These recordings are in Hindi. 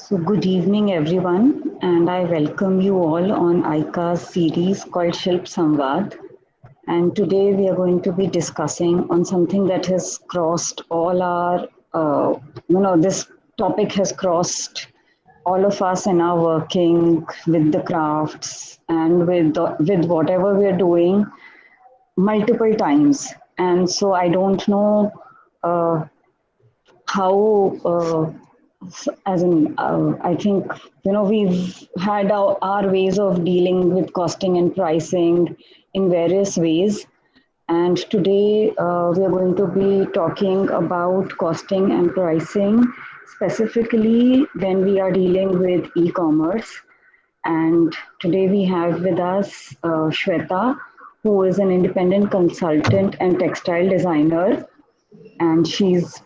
So, good evening, everyone, and I welcome you all on ICA's series called Shilp Samvad. And today we are going to be discussing on something that has crossed all our, this topic has crossed all of us in our working with the crafts and with whatever we are doing multiple times. And so I don't know uh, how as in I think we've had our ways of dealing with costing and pricing in various ways, and today we are going to be talking about costing and pricing specifically when we are dealing with e-commerce. And today we have with us Shweta, who is an independent consultant and textile designer, and she's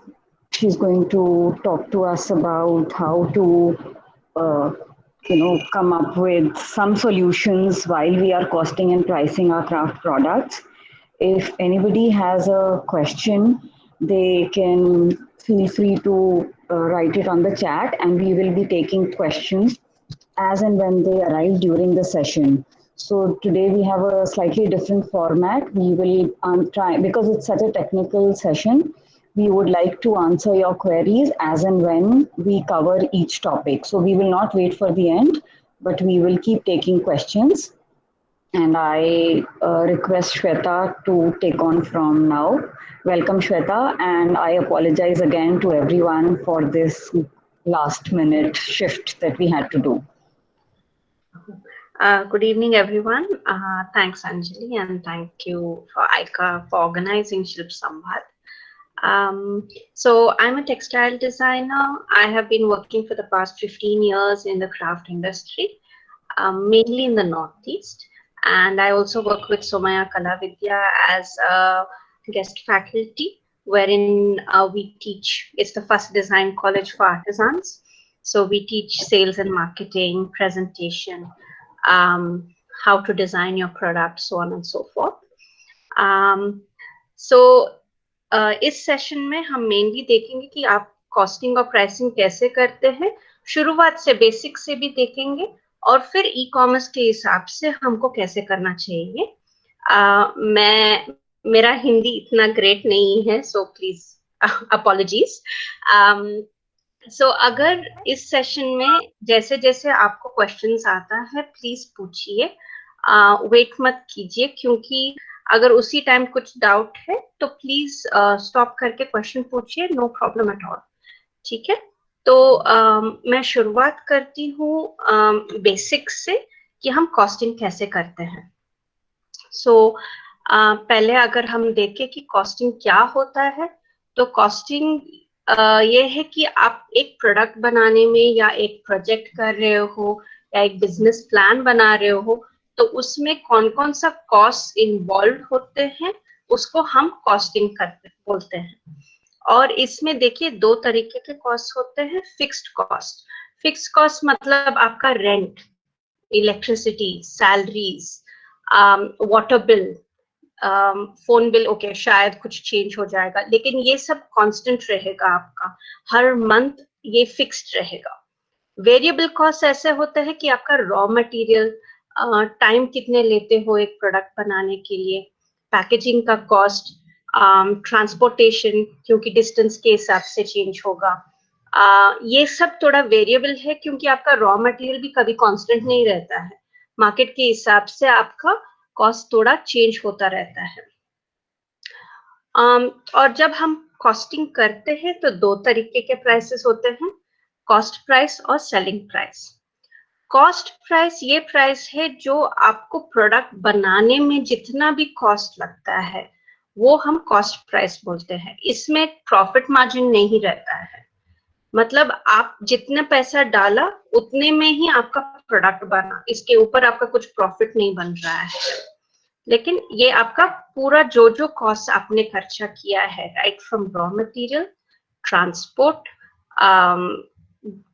going to talk to us about how to uh, come up with some solutions while we are costing and pricing our craft products. If anybody has a question, they can feel free to write it on the chat, and we will be taking questions as and when they arrive during the session. So today we have a slightly different format. We will try, because it's such a technical session, we would like to answer your queries as and when we cover each topic. So we will not wait for the end, but we will keep taking questions. And I request Shweta to take on from now. Welcome, Shweta, and I apologize again to everyone for this last minute shift that we had to do. Good evening, everyone. Thanks, Anjali, and thank you for ICA for organizing Shilp Samvad. So I'm a textile designer. I have been working for the past 15 years in the craft industry, mainly in the Northeast. And I also work with Somaya Kalavidya as a guest faculty, wherein we teach, it's the first design college for artisans. So we teach sales and marketing, presentation, how to design your product, so on and so forth. So इस सेशन में हम मेनली देखेंगे कि आप कॉस्टिंग और प्राइसिंग कैसे करते हैं, शुरुआत से बेसिक से भी देखेंगे और फिर ई कॉमर्स के हिसाब से हमको कैसे करना चाहिए. मेरा हिंदी इतना ग्रेट नहीं है, सो प्लीज अपॉलॉजीज. सो अगर इस सेशन में जैसे जैसे आपको क्वेश्चंस आता है प्लीज पूछिए, वेट मत कीजिए, क्योंकि अगर उसी टाइम कुछ डाउट है तो प्लीज स्टॉप करके क्वेश्चन पूछिए, नो प्रॉब्लम एट ऑल. ठीक है, तो मैं शुरुआत करती हूँ बेसिक्स से कि हम कॉस्टिंग कैसे करते हैं. सो पहले अगर हम देखें कि कॉस्टिंग क्या होता है, तो कॉस्टिंग ये है कि आप एक प्रोडक्ट बनाने में या एक प्रोजेक्ट कर रहे हो या एक बिजनेस प्लान बना रहे हो, तो उसमें कौन कौन सा कॉस्ट इन्वॉल्व होते हैं उसको हम कॉस्टिंग करते बोलते हैं. और इसमें देखिए दो तरीके के कॉस्ट होते हैं. फिक्स्ड कॉस्ट, फिक्स्ड कॉस्ट मतलब आपका rent, electricity, salaries, water bill, phone bill, okay शायद कुछ चेंज हो जाएगा, लेकिन ये सब कांस्टेंट रहेगा आपका, हर मंथ ये फिक्स्ड रहेगा. वेरिएबल कॉस्ट ऐसे होते हैं कि आपका रॉ मटेरियल, टाइम कितने लेते हो एक प्रोडक्ट बनाने के लिए, पैकेजिंग का कॉस्ट, ट्रांसपोर्टेशन क्योंकि डिस्टेंस के हिसाब से चेंज होगा. ये सब थोड़ा वेरिएबल है क्योंकि आपका रॉ मटेरियल भी कभी कांस्टेंट नहीं रहता है, मार्केट के हिसाब से आपका कॉस्ट थोड़ा चेंज होता रहता है. और जब हम कॉस्टिंग करते हैं तो दो तरीके के प्राइसेस होते हैं, कॉस्ट प्राइस और सेलिंग प्राइस. कॉस्ट प्राइस ये प्राइस है जो आपको प्रोडक्ट बनाने में जितना भी कॉस्ट लगता है वो हम कॉस्ट प्राइस बोलते हैं. इसमें प्रॉफिट मार्जिन नहीं रहता है, मतलब आप जितना पैसा डाला उतने में ही आपका प्रोडक्ट बना, इसके ऊपर आपका कुछ प्रॉफिट नहीं बन रहा है. लेकिन ये आपका पूरा जो जो कॉस्ट आपने खर्चा किया है, right from raw material, transport,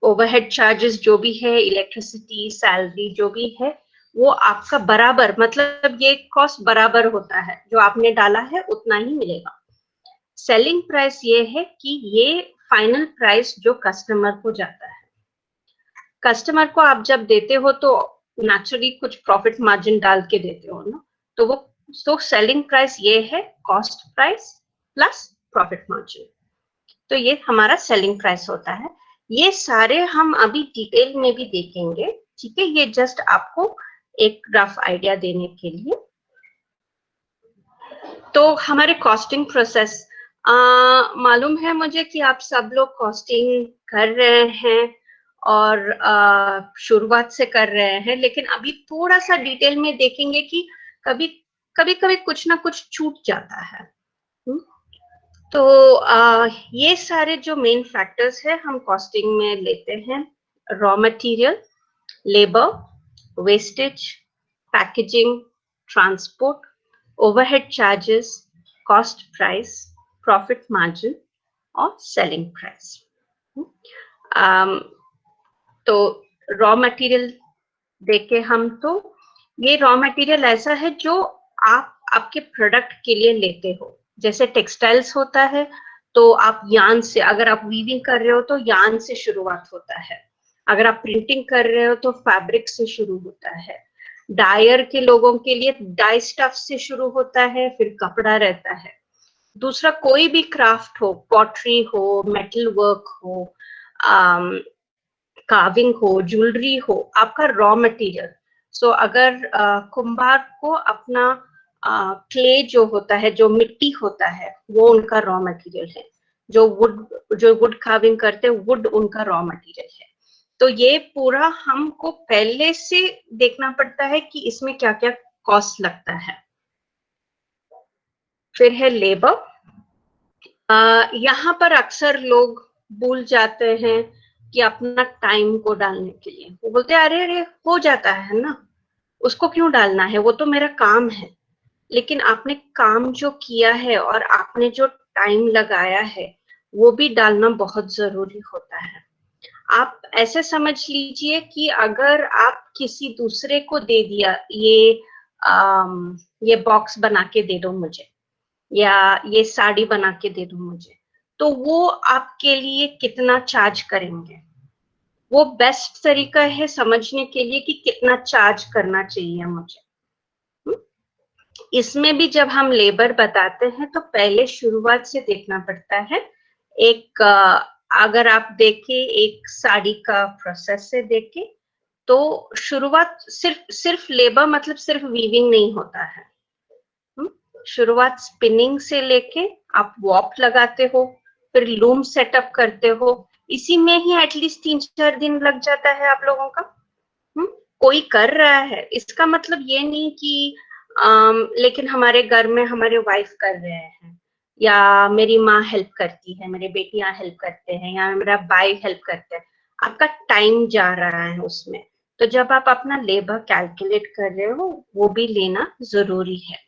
overhead charges जो भी है, इलेक्ट्रिसिटी, सैलरी जो भी है, वो आपका बराबर, मतलब ये कॉस्ट बराबर होता है, जो आपने डाला है उतना ही मिलेगा. सेलिंग प्राइस ये है कि ये फाइनल प्राइस जो कस्टमर को जाता है. कस्टमर को आप जब देते हो तो नेचुरली कुछ प्रॉफिट मार्जिन डाल के देते हो ना, तो वो तो सेलिंग प्राइस ये है cost price plus profit margin, तो ये हमारा सेलिंग प्राइस होता है। ये सारे हम अभी डिटेल में भी देखेंगे, ठीक है, ये जस्ट आपको एक रफ आइडिया देने के लिए। तो हमारे कॉस्टिंग प्रोसेस, मालूम है मुझे कि आप सब लोग कॉस्टिंग कर रहे हैं और शुरुआत से कर रहे हैं, लेकिन अभी थोड़ा सा डिटेल में देखेंगे कि कभी कभी कुछ ना कुछ छूट जाता है। तो ये सारे जो मेन फैक्टर्स है हम कॉस्टिंग में लेते हैं: raw material, labour, wastage, packaging, transport, overhead charges, cost price, profit margin और सेलिंग प्राइस। तो रॉ मटेरियल देखे हम, तो ये रॉ मटेरियल ऐसा है जो आप आपके प्रोडक्ट के लिए लेते हो। जैसे टेक्सटाइल्स होता है तो आप यार्न से, अगर आप वीविंग कर रहे हो तो यार्न से शुरुआत होता है, अगर आप प्रिंटिंग कर रहे हो तो फैब्रिक से शुरू होता है, डायर के लोगों के लिए डाई स्टफ से शुरू होता है, फिर कपड़ा रहता है। दूसरा कोई भी क्राफ्ट हो, पॉटरी हो, मेटल वर्क हो, कार्विंग हो, ज्वेलरी हो, आपका रॉ मटेरियल। सो अगर कुम्हार को अपना क्ले जो होता है, जो मिट्टी होता है, वो उनका रॉ मटेरियल है। जो वुड कार्विंग करते हैं, वुड उनका रॉ मटेरियल है। तो ये पूरा हमको पहले से देखना पड़ता है कि इसमें क्या क्या कॉस्ट लगता है। फिर है लेबर। यहाँ पर अक्सर लोग भूल जाते हैं कि अपना टाइम को डालने के लिए वो बोलते हैं अरे अरे हो जाता है ना, उसको क्यों डालना है, वो तो मेरा काम है। लेकिन आपने काम जो किया है और आपने जो टाइम लगाया है वो भी डालना बहुत जरूरी होता है। आप ऐसे समझ लीजिए कि अगर आप किसी दूसरे को दे दिया, ये बॉक्स बना के दे दो मुझे, या ये साड़ी बना के दे दो मुझे, तो वो आपके लिए कितना चार्ज करेंगे। वो बेस्ट तरीका है समझने के लिए कि कितना चार्ज करना चाहिए मुझे। इसमें भी जब हम लेबर बताते हैं तो पहले शुरुआत से देखना पड़ता है। एक अगर आप देखें एक साड़ी का प्रोसेस से देखें तो शुरुआत सिर्फ लेबर मतलब सिर्फ वीविंग नहीं होता है। शुरुआत स्पिनिंग से लेके आप वॉप लगाते हो, फिर लूम सेटअप करते हो, इसी में ही एटलीस्ट 3-4 दिन लग जाता है आप लोगों का। कोई कर रहा है, इसका मतलब ये नहीं कि लेकिन हमारे घर में हमारे वाइफ कर रहे हैं, या मेरी माँ हेल्प करती है, मेरे बेटियां हेल्प करते हैं, या मेरा भाई हेल्प करते हैं, आपका टाइम जा रहा है उसमें। तो जब आप अपना लेबर कैलकुलेट कर रहे हो वो भी लेना जरूरी है।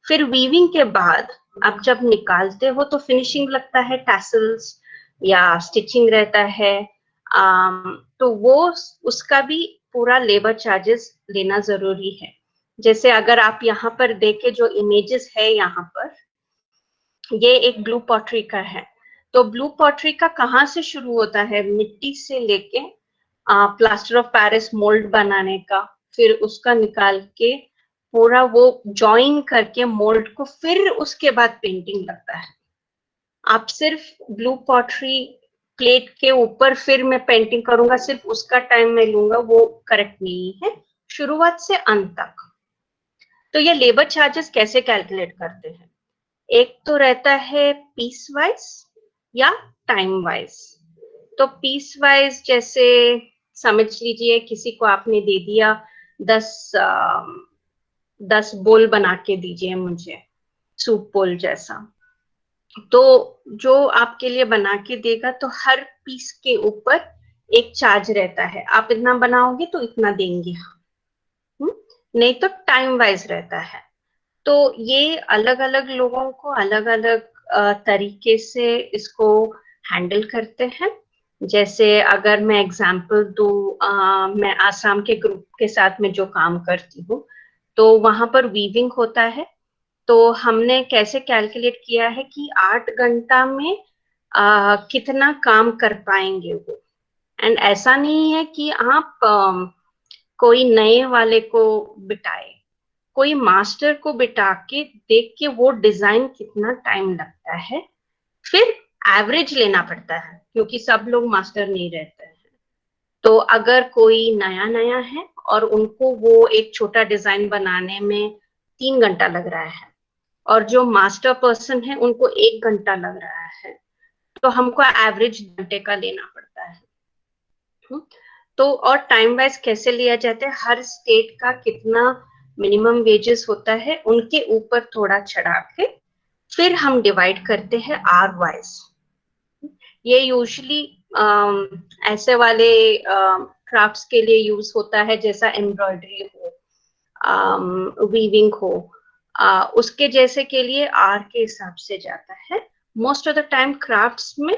फिर वीविंग के बाद आप जब निकालते हो तो फिनिशिंग लगता है, टैसल्स या स्टिचिंग रहता है, तो वो उसका भी पूरा लेबर चार्जेस लेना जरूरी है। जैसे अगर आप यहाँ पर देखें जो इमेजेस है यहाँ पर, ये एक ब्लू पॉटरी का है। तो ब्लू पॉटरी का कहाँ से शुरू होता है, मिट्टी से लेके प्लास्टर ऑफ पेरिस मोल्ड बनाने का, फिर उसका निकाल के पूरा वो जॉइन करके मोल्ड को, फिर उसके बाद पेंटिंग लगता है। आप सिर्फ ब्लू पॉटरी प्लेट के ऊपर फिर मैं पेंटिंग करूंगा, सिर्फ उसका टाइम मैं लूंगा, वो करेक्ट नहीं है। शुरुआत से अंत तक। तो ये लेबर चार्जेस कैसे कैलकुलेट करते हैं, एक तो रहता है पीस वाइज या टाइम वाइज। तो पीस वाइज जैसे समझ लीजिए किसी को आपने दे दिया 10 बोल बना के दीजिए मुझे, सूप बोल जैसा, तो जो आपके लिए बना के देगा तो हर पीस के ऊपर एक चार्ज रहता है, आप इतना बनाओगे तो इतना देंगे हम। नहीं तो टाइम वाइज रहता है। तो ये अलग अलग लोगों को अलग अलग तरीके से इसको हैंडल करते हैं। जैसे अगर मैं एग्जांपल दूं, मैं आसाम के ग्रुप के साथ में जो काम करती हूँ तो वहां पर वीविंग होता है। तो हमने कैसे कैलकुलेट किया है कि 8 घंटा में कितना काम कर पाएंगे वो, एंड ऐसा नहीं है कि आप कोई नए वाले को बिठाए, कोई मास्टर को बिठा के देख के वो डिजाइन कितना टाइम लगता है, फिर एवरेज लेना पड़ता है क्योंकि सब लोग मास्टर नहीं रहते हैं। तो अगर कोई नया नया है और उनको वो एक छोटा डिजाइन बनाने में 3 घंटा लग रहा है और जो मास्टर पर्सन है उनको 1 घंटा लग रहा है, तो हमको एवरेज घंटे का लेना पड़ता है। तो और टाइम वाइज कैसे लिया जाता है, हर स्टेट का कितना मिनिमम वेजेस होता है उनके ऊपर थोड़ा चढ़ा के फिर हम डिवाइड करते हैं आर वाइज। ये यूजुअली ऐसे वाले क्राफ्ट्स के लिए यूज होता है जैसा एम्ब्रॉयडरी हो, वीविंग हो, उसके जैसे के लिए आर के हिसाब से जाता है। Most of the time crafts में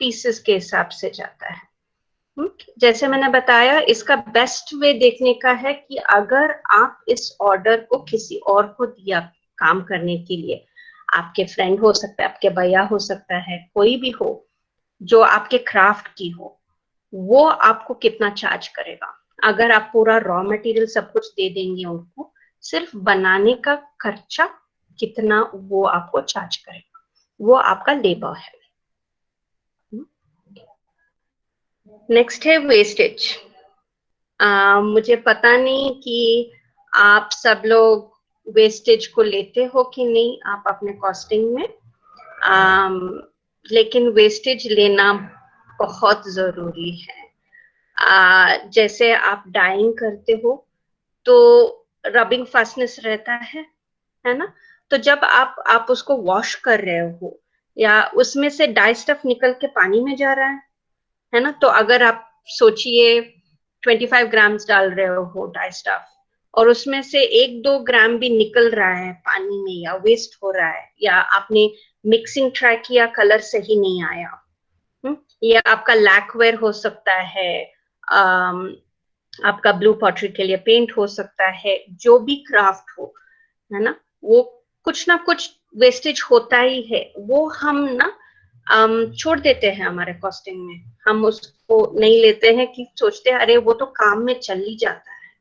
पीसेस के हिसाब से जाता है। जैसे मैंने बताया, इसका बेस्ट वे देखने का है कि अगर आप इस ऑर्डर को किसी और को दिया काम करने के लिए, आपके फ्रेंड हो सकता है, आपके भैया हो सकता है, कोई भी हो जो आपके क्राफ्ट की हो, वो आपको कितना चार्ज करेगा। अगर आप पूरा रॉ मटेरियल सब कुछ दे देंगे उनको, सिर्फ बनाने का खर्चा कितना वो आपको चार्ज करेगा, वो आपका लेबर है। नेक्स्ट है वेस्टेज। मुझे पता नहीं कि आप सब लोग वेस्टेज को लेते हो कि नहीं आप अपने कॉस्टिंग में, लेकिन वेस्टेज लेना बहुत जरूरी है। जैसे आप डाइंग करते हो तो रबिंग फास्टनेस रहता है ना, तो जब आप उसको वॉश कर रहे हो या उसमें से डाई स्टफ निकल के पानी में जा रहा है ना, तो अगर आप सोचिए 25 ग्राम्स डाल रहे हो डाई स्टफ और उसमें से 1-2 ग्राम भी निकल रहा है पानी में या वेस्ट हो रहा है, या आपने मिक्सिंग ट्राई किया कलर सही नहीं आया, या आपका लैकवेयर हो सकता है, आपका ब्लू पॉटरी के लिए पेंट हो सकता है, जो भी क्राफ्ट हो, है ना, वो कुछ ना कुछ वेस्टेज होता ही है। वो हम ना छोड़ देते हैं हमारे कॉस्टिंग में, हम उसको नहीं लेते हैं कि सोचते हैं अरे वो तो काम में चल ही जाता है,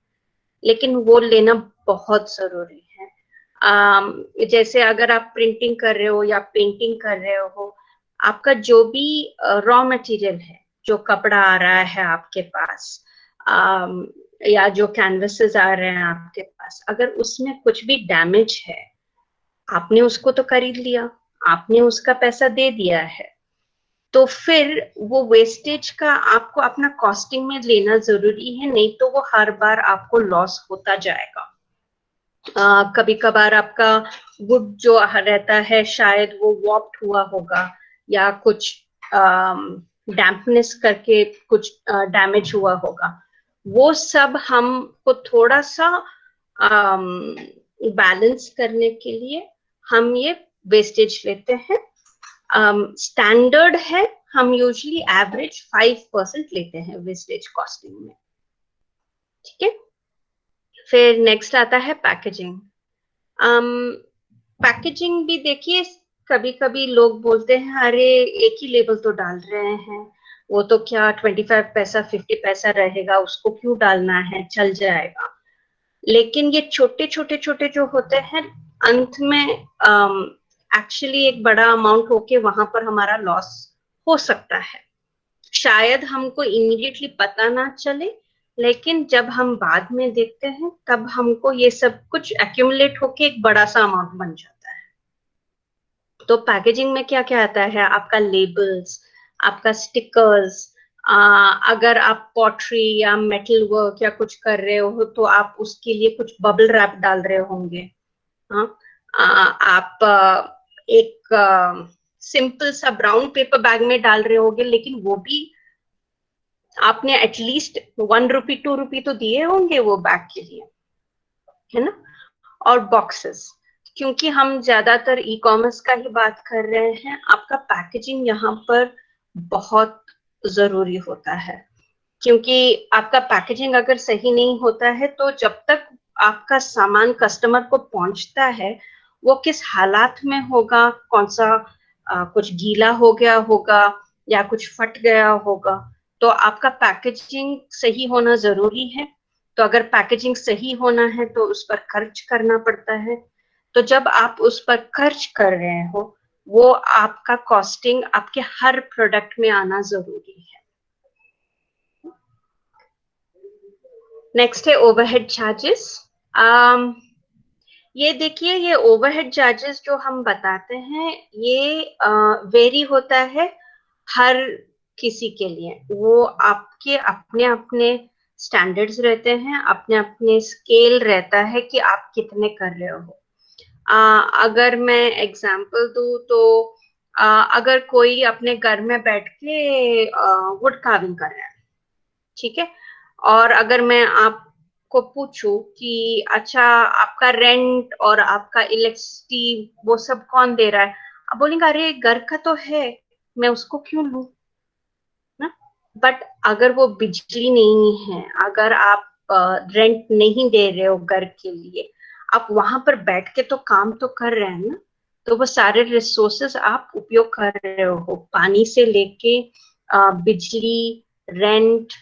लेकिन वो लेना बहुत जरूरी है। जैसे अगर आप प्रिंटिंग कर रहे हो या पेंटिंग कर रहे हो, आपका जो भी रॉ मटेरियल है, जो कपड़ा आ रहा है आपके पास, या जो कैनवसेस आ रहे हैं आपके पास, अगर उसमें कुछ भी डैमेज है, आपने उसको तो खरीद लिया, आपने उसका पैसा दे दिया है, तो फिर वो वेस्टेज का आपको अपना कॉस्टिंग में लेना जरूरी है, नहीं तो वो हर बार आपको लॉस होता जाएगा। कभी कभार आपका वुड जो रहता है शायद वो वॉर्प्ड हुआ होगा या कुछ डैम्पनेस करके कुछ डैमेज हुआ होगा, वो सब हमको थोड़ा सा बैलेंस करने के लिए हम ये वेस्टेज लेते हैं। स्टैंडर्ड है हम यूजुअली एवरेज 5% लेते हैं वेस्टेज कॉस्टिंग में, ठीक है। फिर नेक्स्ट आता है पैकेजिंग। पैकेजिंग भी देखिए, कभी कभी लोग बोलते हैं अरे एक ही लेबल तो डाल रहे हैं, वो तो क्या 25 पैसा 50 पैसा रहेगा, उसको क्यों डालना है, चल जाएगा। लेकिन ये छोटे छोटे छोटे जो होते हैं, अंत में एक्चुअली एक बड़ा अमाउंट होके वहां पर हमारा लॉस हो सकता है। शायद हमको इमीडिएटली पता ना चले, लेकिन जब हम बाद में देखते हैं तब हमको ये सब कुछ एक्यूमुलेट होके एक बड़ा सा अमाउंट बन जाता है। तो पैकेजिंग में क्या क्या आता है, आपका लेबल्स, आपका स्टिकर्स, अगर आप पॉटरी या मेटल वर्क या कुछ कर रहे हो तो आप उसके लिए कुछ बबल रैप डाल रहे होंगे। हाँ, आप एक सिंपल सा ब्राउन पेपर बैग में डाल रहे होंगे, लेकिन वो भी आपने एटलीस्ट 1 रुपी 2 रुपी तो दिए होंगे वो बैग के लिए, है ना। और बॉक्सेस, क्योंकि हम ज्यादातर ई कॉमर्स का ही बात कर रहे हैं, आपका पैकेजिंग यहाँ पर बहुत जरूरी होता है, क्योंकि आपका पैकेजिंग अगर सही नहीं होता है तो जब तक आपका सामान कस्टमर को पहुंचता है, वो किस हालात में होगा, कौन सा कुछ गीला हो गया होगा या कुछ फट गया होगा, तो आपका पैकेजिंग सही होना जरूरी है। तो अगर पैकेजिंग सही होना है तो उस पर खर्च करना पड़ता है। तो जब आप उस पर खर्च कर रहे हो, वो आपका कॉस्टिंग आपके हर प्रोडक्ट में आना जरूरी है। नेक्स्ट है ओवरहेड चार्जेस। ये देखिए, ये ओवरहेड चार्जेस जो हम बताते हैं, ये वेरी होता है हर किसी के लिए। वो आपके अपने अपने स्टैंडर्ड्स रहते हैं, अपने अपने स्केल रहता है कि आप कितने कर रहे हो। अगर मैं एग्जांपल दूं तो अगर कोई अपने घर में बैठ के वुड कार्विंग कर रहा है, ठीक है, और अगर मैं आपको पूछूं कि अच्छा आपका रेंट और आपका इलेक्ट्रिसिटी वो सब कौन दे रहा है, आप बोलेंगे अरे घर का तो है, मैं उसको क्यों लूं ना। बट अगर वो बिजली नहीं है, अगर आप रेंट नहीं दे रहे हो घर के लिए, आप वहां पर बैठ के तो काम तो कर रहे हैं ना। तो वो सारे रिसोर्सेस आप उपयोग कर रहे हो, पानी से लेके बिजली, रेंट,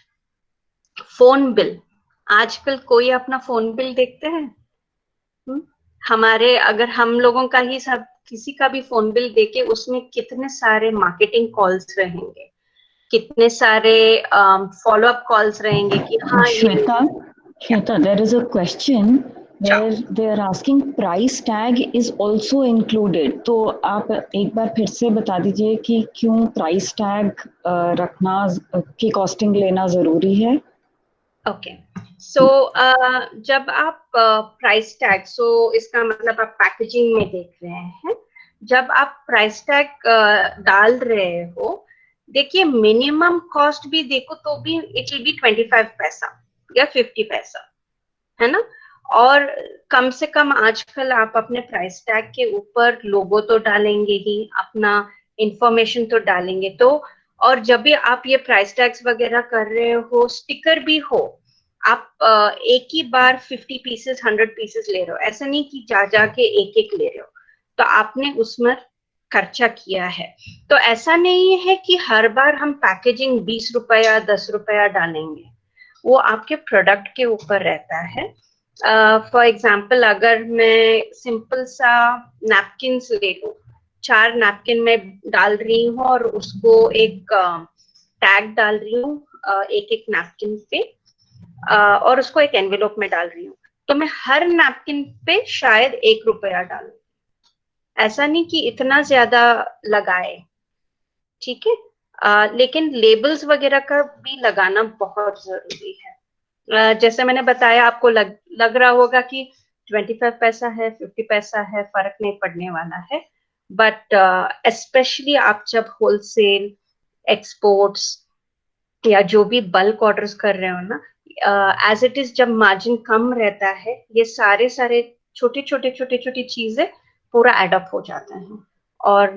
फोन बिल। आजकल कोई अपना फोन बिल देखते हैं? हुँ? हमारे अगर हम लोगों का ही सब किसी का भी फोन बिल देके उसमें कितने सारे मार्केटिंग कॉल्स रहेंगे, कितने सारे फॉलो अप कॉल्स रहेंगे कि हाँ ये Shweta, क्या। Shweta, there is a question where they are asking price tag is also included. तो आप एक बार फिर से बता दीजिए कि क्यों प्राइस टैग रखना की कॉस्टिंग लेना जरूरी है। ओके, सो जब आप प्राइस टैग, सो इसका मतलब आप पैकेजिंग में देख रहे हैं, जब आप प्राइस टैग डाल रहे हो, देखिए मिनिमम कॉस्ट भी देखो तो भी इट विल बी 25 पैसा या 50 पैसा, है ना। और कम से कम आजकल आप अपने प्राइस टैग के ऊपर लोगो तो डालेंगे ही, अपना इंफॉर्मेशन तो डालेंगे। तो और जब भी आप ये प्राइस टैग्स वगैरह कर रहे हो, स्टिकर भी हो, आप एक ही बार 50 पीसेस 100 पीसेस ले रहे हो, ऐसा नहीं कि जा जाके एक एक ले रहे हो। तो आपने उसमें खर्चा किया है। तो ऐसा नहीं है कि हर बार हम पैकेजिंग 20 रुपया 10 रुपया डालेंगे, वो आपके प्रोडक्ट के ऊपर रहता है। फॉर एग्जाम्पल अगर मैं सिंपल सा नैपकिन ले लूं, 4 नैपकिन में डाल रही हूँ और उसको एक टैग डाल रही हूँ एक एक नैपकिन पे, और उसको एक एनवेलोप में डाल रही हूँ, तो मैं हर नैपकिन पे शायद 1 रुपया डालू। ऐसा नहीं कि इतना ज्यादा लगाए, ठीक है। लेकिन लेबल्स वगैरह का भी लगाना बहुत जरूरी है। जैसे मैंने बताया, आपको लग रहा होगा कि 25 पैसा है 50 पैसा है, फर्क नहीं पड़ने वाला है। बट स्पेशली आप जब होलसेल, एक्सपोर्ट्स या जो भी बल्क ऑर्डर्स कर रहे हो ना, एज इट इज जब मार्जिन कम रहता है, ये सारे सारे छोटी चीजें पूरा एडअप हो जाते हैं। और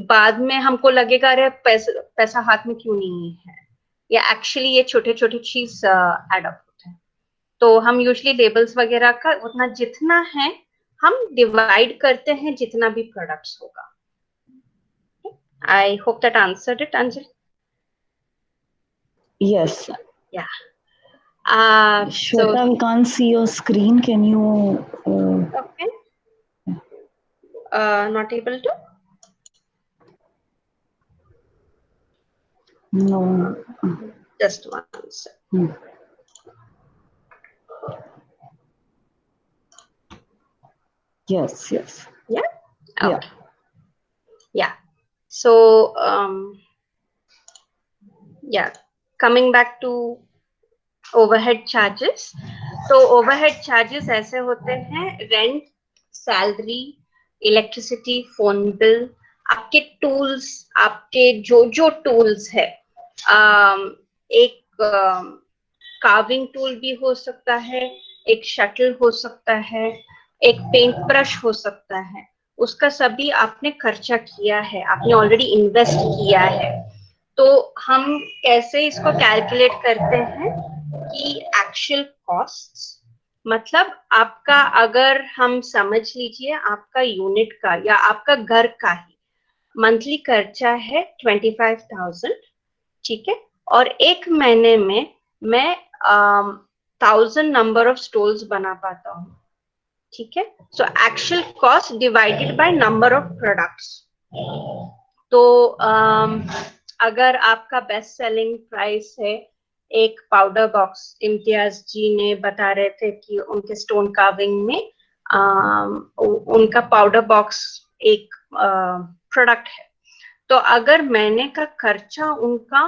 बाद में हमको लगेगा अरे पैसा हाथ में क्यों नहीं है, या एक्चुअली ये छोटे छोटे चीज एडअप होते हैं। तो हम यूजली लेबल्स वगैरह का उतना जितना है हम डिवाइड करते हैं जितना भी प्रोडक्ट्स होगा। I hope that answered it, Anjali. Yes. या so Shweta, we can't see your screen. Can you? okay, not able to. No. Just one second. Hmm. Yes. Yes. Yeah. Yeah. Okay. Yeah. So yeah, coming back to overhead charges. तो ओवरहेड चार्जेस ऐसे होते हैं, rent, salary, electricity, phone bill, आपके टूल्स, आपके जो जो टूल्स है, एक कार्विंग टूल भी हो सकता है, एक शटल हो सकता है, एक पेंट ब्रश हो सकता है, उसका सभी आपने खर्चा किया है, आपने ऑलरेडी इन्वेस्ट किया है। तो हम कैसे इसको कैलकुलेट करते हैं कि एक्चुअल कॉस्ट, मतलब आपका, अगर हम समझ लीजिए आपका यूनिट का या आपका घर का ही मंथली खर्चा है 25,000, ठीक है। और एक महीने में मैं 1000 नंबर ऑफ स्टॉल्स बना पाता हूँ, ठीक है। So actual cost divided by number of products. तो अगर आपका बेस्ट सेलिंग प्राइस है एक पाउडर बॉक्स, इम्तियाज जी ने बता रहे थे कि उनके स्टोन कार्विंग में उनका पाउडर बॉक्स एक प्रोडक्ट है। तो अगर महीने का खर्चा उनका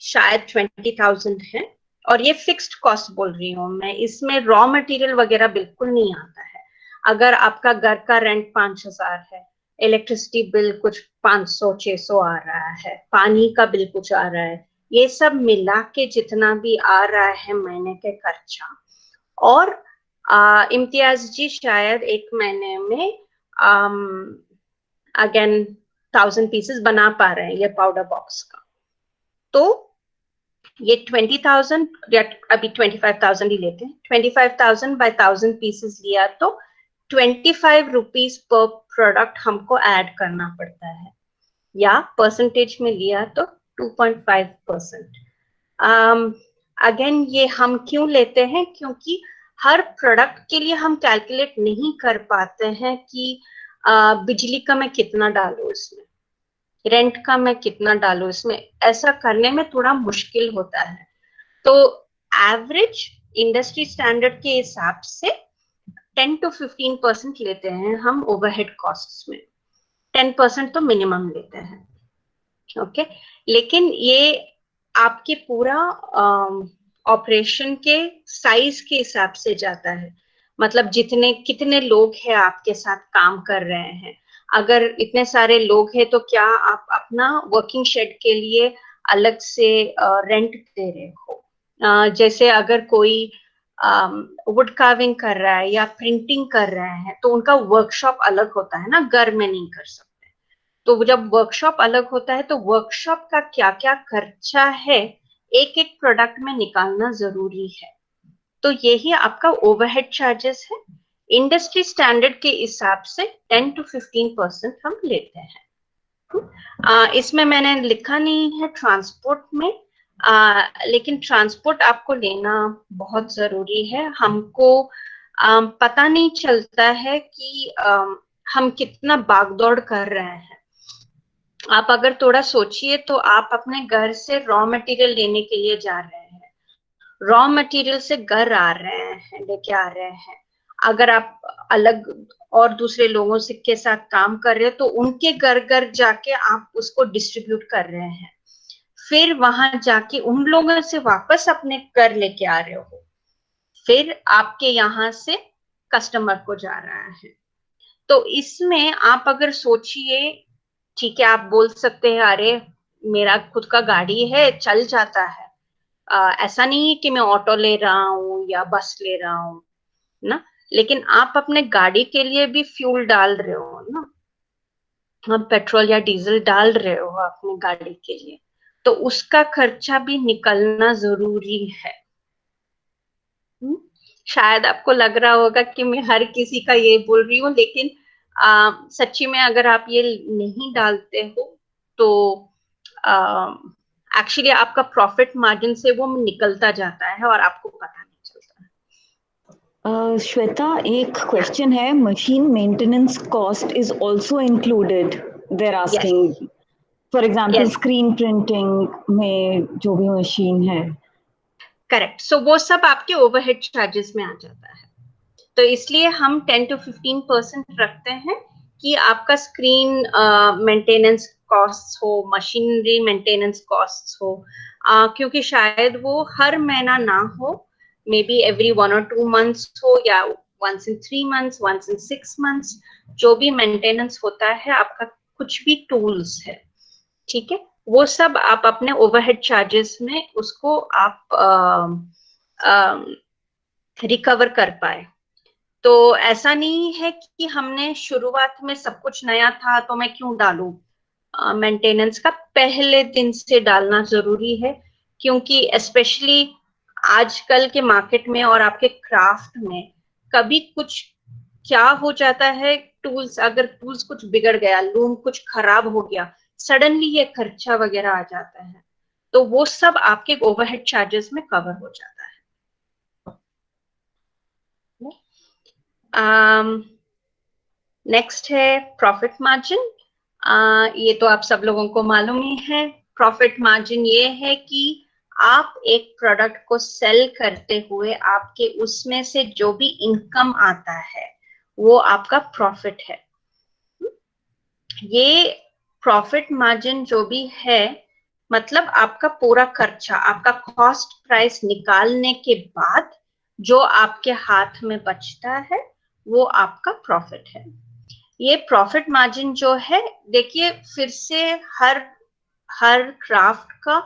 शायद 20,000 है, और ये फिक्स्ड कॉस्ट बोल रही हूँ मैं, इसमें रॉ मटेरियल वगैरह बिल्कुल नहीं आता है। अगर आपका घर का रेंट 5,000 है, इलेक्ट्रिसिटी बिल कुछ 500-600 आ रहा है, पानी का बिल कुछ आ रहा है, ये सब मिला के जितना भी आ रहा है महीने के खर्चा, और इम्तियाज जी शायद एक महीने में अगेन 1000 पीसेस बना पा रहे हैं ये पाउडर बॉक्स का। तो ये 20,000 या अभी 25,000 ही लेते हैं, 25,000 बाय 1000 पीसेस लिया तो 25 रुपीज पर प्रोडक्ट हमको ऐड करना पड़ता है, या परसेंटेज में लिया तो 2.5%। अगेन ये हम क्यों लेते हैं, क्योंकि हर प्रोडक्ट के लिए हम कैलकुलेट नहीं कर पाते हैं कि बिजली का मैं कितना डालूं इसमें, रेंट का मैं कितना डालूं इसमें, ऐसा करने में थोड़ा मुश्किल होता है। तो एवरेज इंडस्ट्री स्टैंडर्ड के हिसाब से 10 to 15% लेते हैं हम ओवरहेड कॉस्ट्स में, 10% तो मिनिमम लेते हैं, ओके। लेकिन ये आपके पूरा ऑपरेशन के साइज के हिसाब से जाता है, मतलब जितने कितने लोग हैं आपके साथ काम कर रहे हैं। अगर इतने सारे लोग हैं तो क्या आप अपना वर्किंग शेड के लिए अलग से रेंट दे रहे हो। जैसे अगर कोई वुड कार्विंग कर रहा है या प्रिंटिंग कर रहे हैं तो उनका वर्कशॉप अलग होता है ना, घर में नहीं कर सकते। तो जब वर्कशॉप अलग होता है तो वर्कशॉप का क्या क्या खर्चा है एक एक प्रोडक्ट में निकालना जरूरी है। तो यही आपका ओवरहेड चार्जेस है। इंडस्ट्री स्टैंडर्ड के हिसाब से 10 to 15% हम लेते हैं। इसमें मैंने लिखा नहीं है ट्रांसपोर्ट में, लेकिन ट्रांसपोर्ट आपको लेना बहुत जरूरी है। हमको पता नहीं चलता है कि हम कितना भागदौड़ कर रहे हैं। आप अगर थोड़ा सोचिए तो आप अपने घर से रॉ मटेरियल लेने के लिए जा रहे हैं, रॉ मटेरियल से घर आ रहे हैं, लेके आ रहे हैं। अगर आप अलग और दूसरे लोगों से के साथ काम कर रहे हो तो उनके घर घर जाके आप उसको डिस्ट्रीब्यूट कर रहे हैं, फिर वहां जाके उन लोगों से वापस अपने घर लेके आ रहे हो, फिर आपके यहाँ से कस्टमर को जा रहा है। तो इसमें आप अगर सोचिए, ठीक है आप बोल सकते हैं अरे मेरा खुद का गाड़ी है चल जाता है, ऐसा नहीं है कि मैं ऑटो ले रहा हूँ या बस ले रहा हूँ ना, लेकिन आप अपने गाड़ी के लिए भी फ्यूल डाल रहे हो ना, आप पेट्रोल या डीजल डाल रहे हो अपनी गाड़ी के लिए, तो उसका खर्चा भी निकलना जरूरी है। शायद आपको लग रहा होगा कि मैं हर किसी का ये बोल रही हूँ, लेकिन सच्ची में अगर आप ये नहीं डालते हो तो एक्चुअली आपका प्रॉफिट मार्जिन से वो निकलता जाता है और आपको पता नहीं चलता है। श्वेता, एक क्वेश्चन है, machine maintenance cost is also included, there yes asking for example yes screen printing में जो भी मशीन है। करेक्ट, सो वो सब आपके ओवरहेड चार्जेस में आ जाता है। तो इसलिए हम 10 to 15% रखते हैं कि आपका स्क्रीन मेंटेनेंस कॉस्ट हो, मशीनरी मेंटेनेंस कॉस्ट हो, क्योंकि शायद वो हर महीना ना हो, may be every 1 or 2 months हो, या once in 3 months, once in 6 months, जो भी मेंटेनेंस होता है आपका, कुछ भी टूल्स है, ठीक है, वो सब आप अपने ओवरहेड चार्जेस में उसको आप रिकवर कर पाए। तो ऐसा नहीं है कि हमने शुरुआत में सब कुछ नया था तो मैं क्यों डालूं, मेंटेनेंस का पहले दिन से डालना जरूरी है, क्योंकि स्पेशली आजकल के मार्केट में और आपके क्राफ्ट में कभी कुछ क्या हो जाता है, टूल्स अगर टूल्स कुछ बिगड़ गया, लूम कुछ खराब हो गया, सडनली ये खर्चा वगैरह आ जाता है। तो वो सब आपके ओवरहेड चार्जेस में कवर हो जाता है। नेक्स्ट है प्रॉफिट मार्जिन। ये तो आप सब लोगों को मालूम ही है। प्रॉफिट मार्जिन ये है कि आप एक प्रोडक्ट को सेल करते हुए आपके उसमें से जो भी इनकम आता है वो आपका प्रॉफिट है। ये प्रॉफिट मार्जिन जो भी है मतलब आपका पूरा खर्चा, आपका कॉस्ट प्राइस निकालने के बाद जो आपके हाथ में बचता है वो आपका प्रॉफिट है। ये प्रॉफिट मार्जिन जो है, देखिए फिर से हर हर क्राफ्ट का,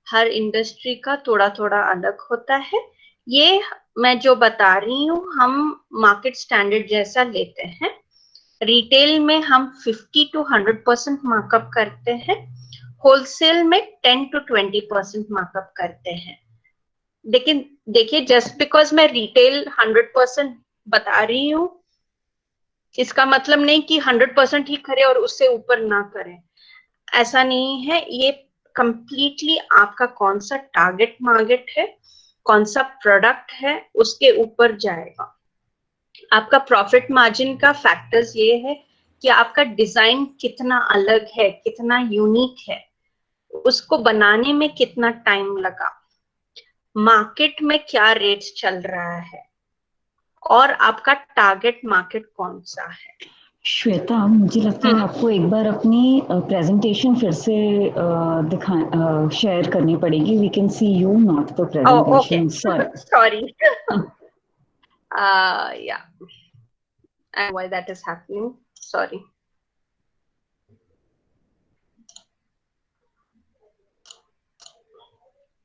हर इंडस्ट्री का थोड़ा थोड़ा अलग होता है। ये मैं जो बता रही हूँ हम मार्केट स्टैंडर्ड जैसा लेते हैं। रिटेल में हम 50 to 100% मार्कअप करते हैं, होलसेल में 10 to 20% मार्कअप करते हैं। लेकिन देखिए जस्ट बिकॉज मैं रिटेल 100% बता रही हूँ इसका मतलब नहीं कि 100% ही करें और उससे ऊपर ना करें, ऐसा नहीं है। ये कंप्लीटली आपका कौन सा टारगेट मार्केट है, कौन सा प्रोडक्ट है उसके ऊपर जाएगा। आपका प्रॉफिट मार्जिन का फैक्टर्स ये है कि आपका डिजाइन कितना अलग है, कितना यूनिक है, उसको बनाने में कितना टाइम लगा, मार्केट में क्या रेट्स चल रहा है और आपका टारगेट मार्केट कौन सा है। श्वेता, मुझे लगता है आपको एक बार अपनी प्रेजेंटेशन फिर से दिखा शेयर करनी पड़ेगी। We can see you not the okay presentation, sorry. Sorry yeah, and why that is happening, sorry.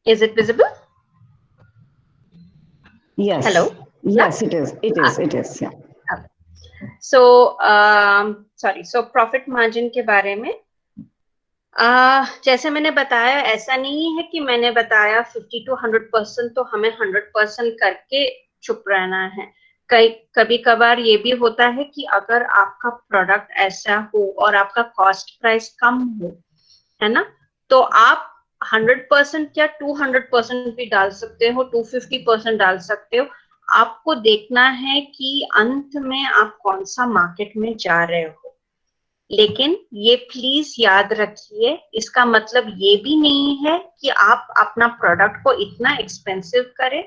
Is it visible? Yes, Hello? yes, it is, it is, it is, yeah. So sorry, so profit margin के बारे में जैसे मैंने बताया, ऐसा नहीं है कि मैंने बताया 50 to 100% तो हमें 100% करके चुप रहना है। कभी कभार ये भी होता है कि अगर आपका प्रोडक्ट ऐसा हो और आपका कॉस्ट प्राइस कम हो, है ना, तो आप 100% या 200% भी डाल सकते हो, 250% डाल सकते हो। आपको देखना है कि अंत में आप कौन सा मार्केट में जा रहे हो। लेकिन ये प्लीज याद रखिए, इसका मतलब ये भी नहीं है कि आप अपना प्रोडक्ट को इतना एक्सपेंसिव करें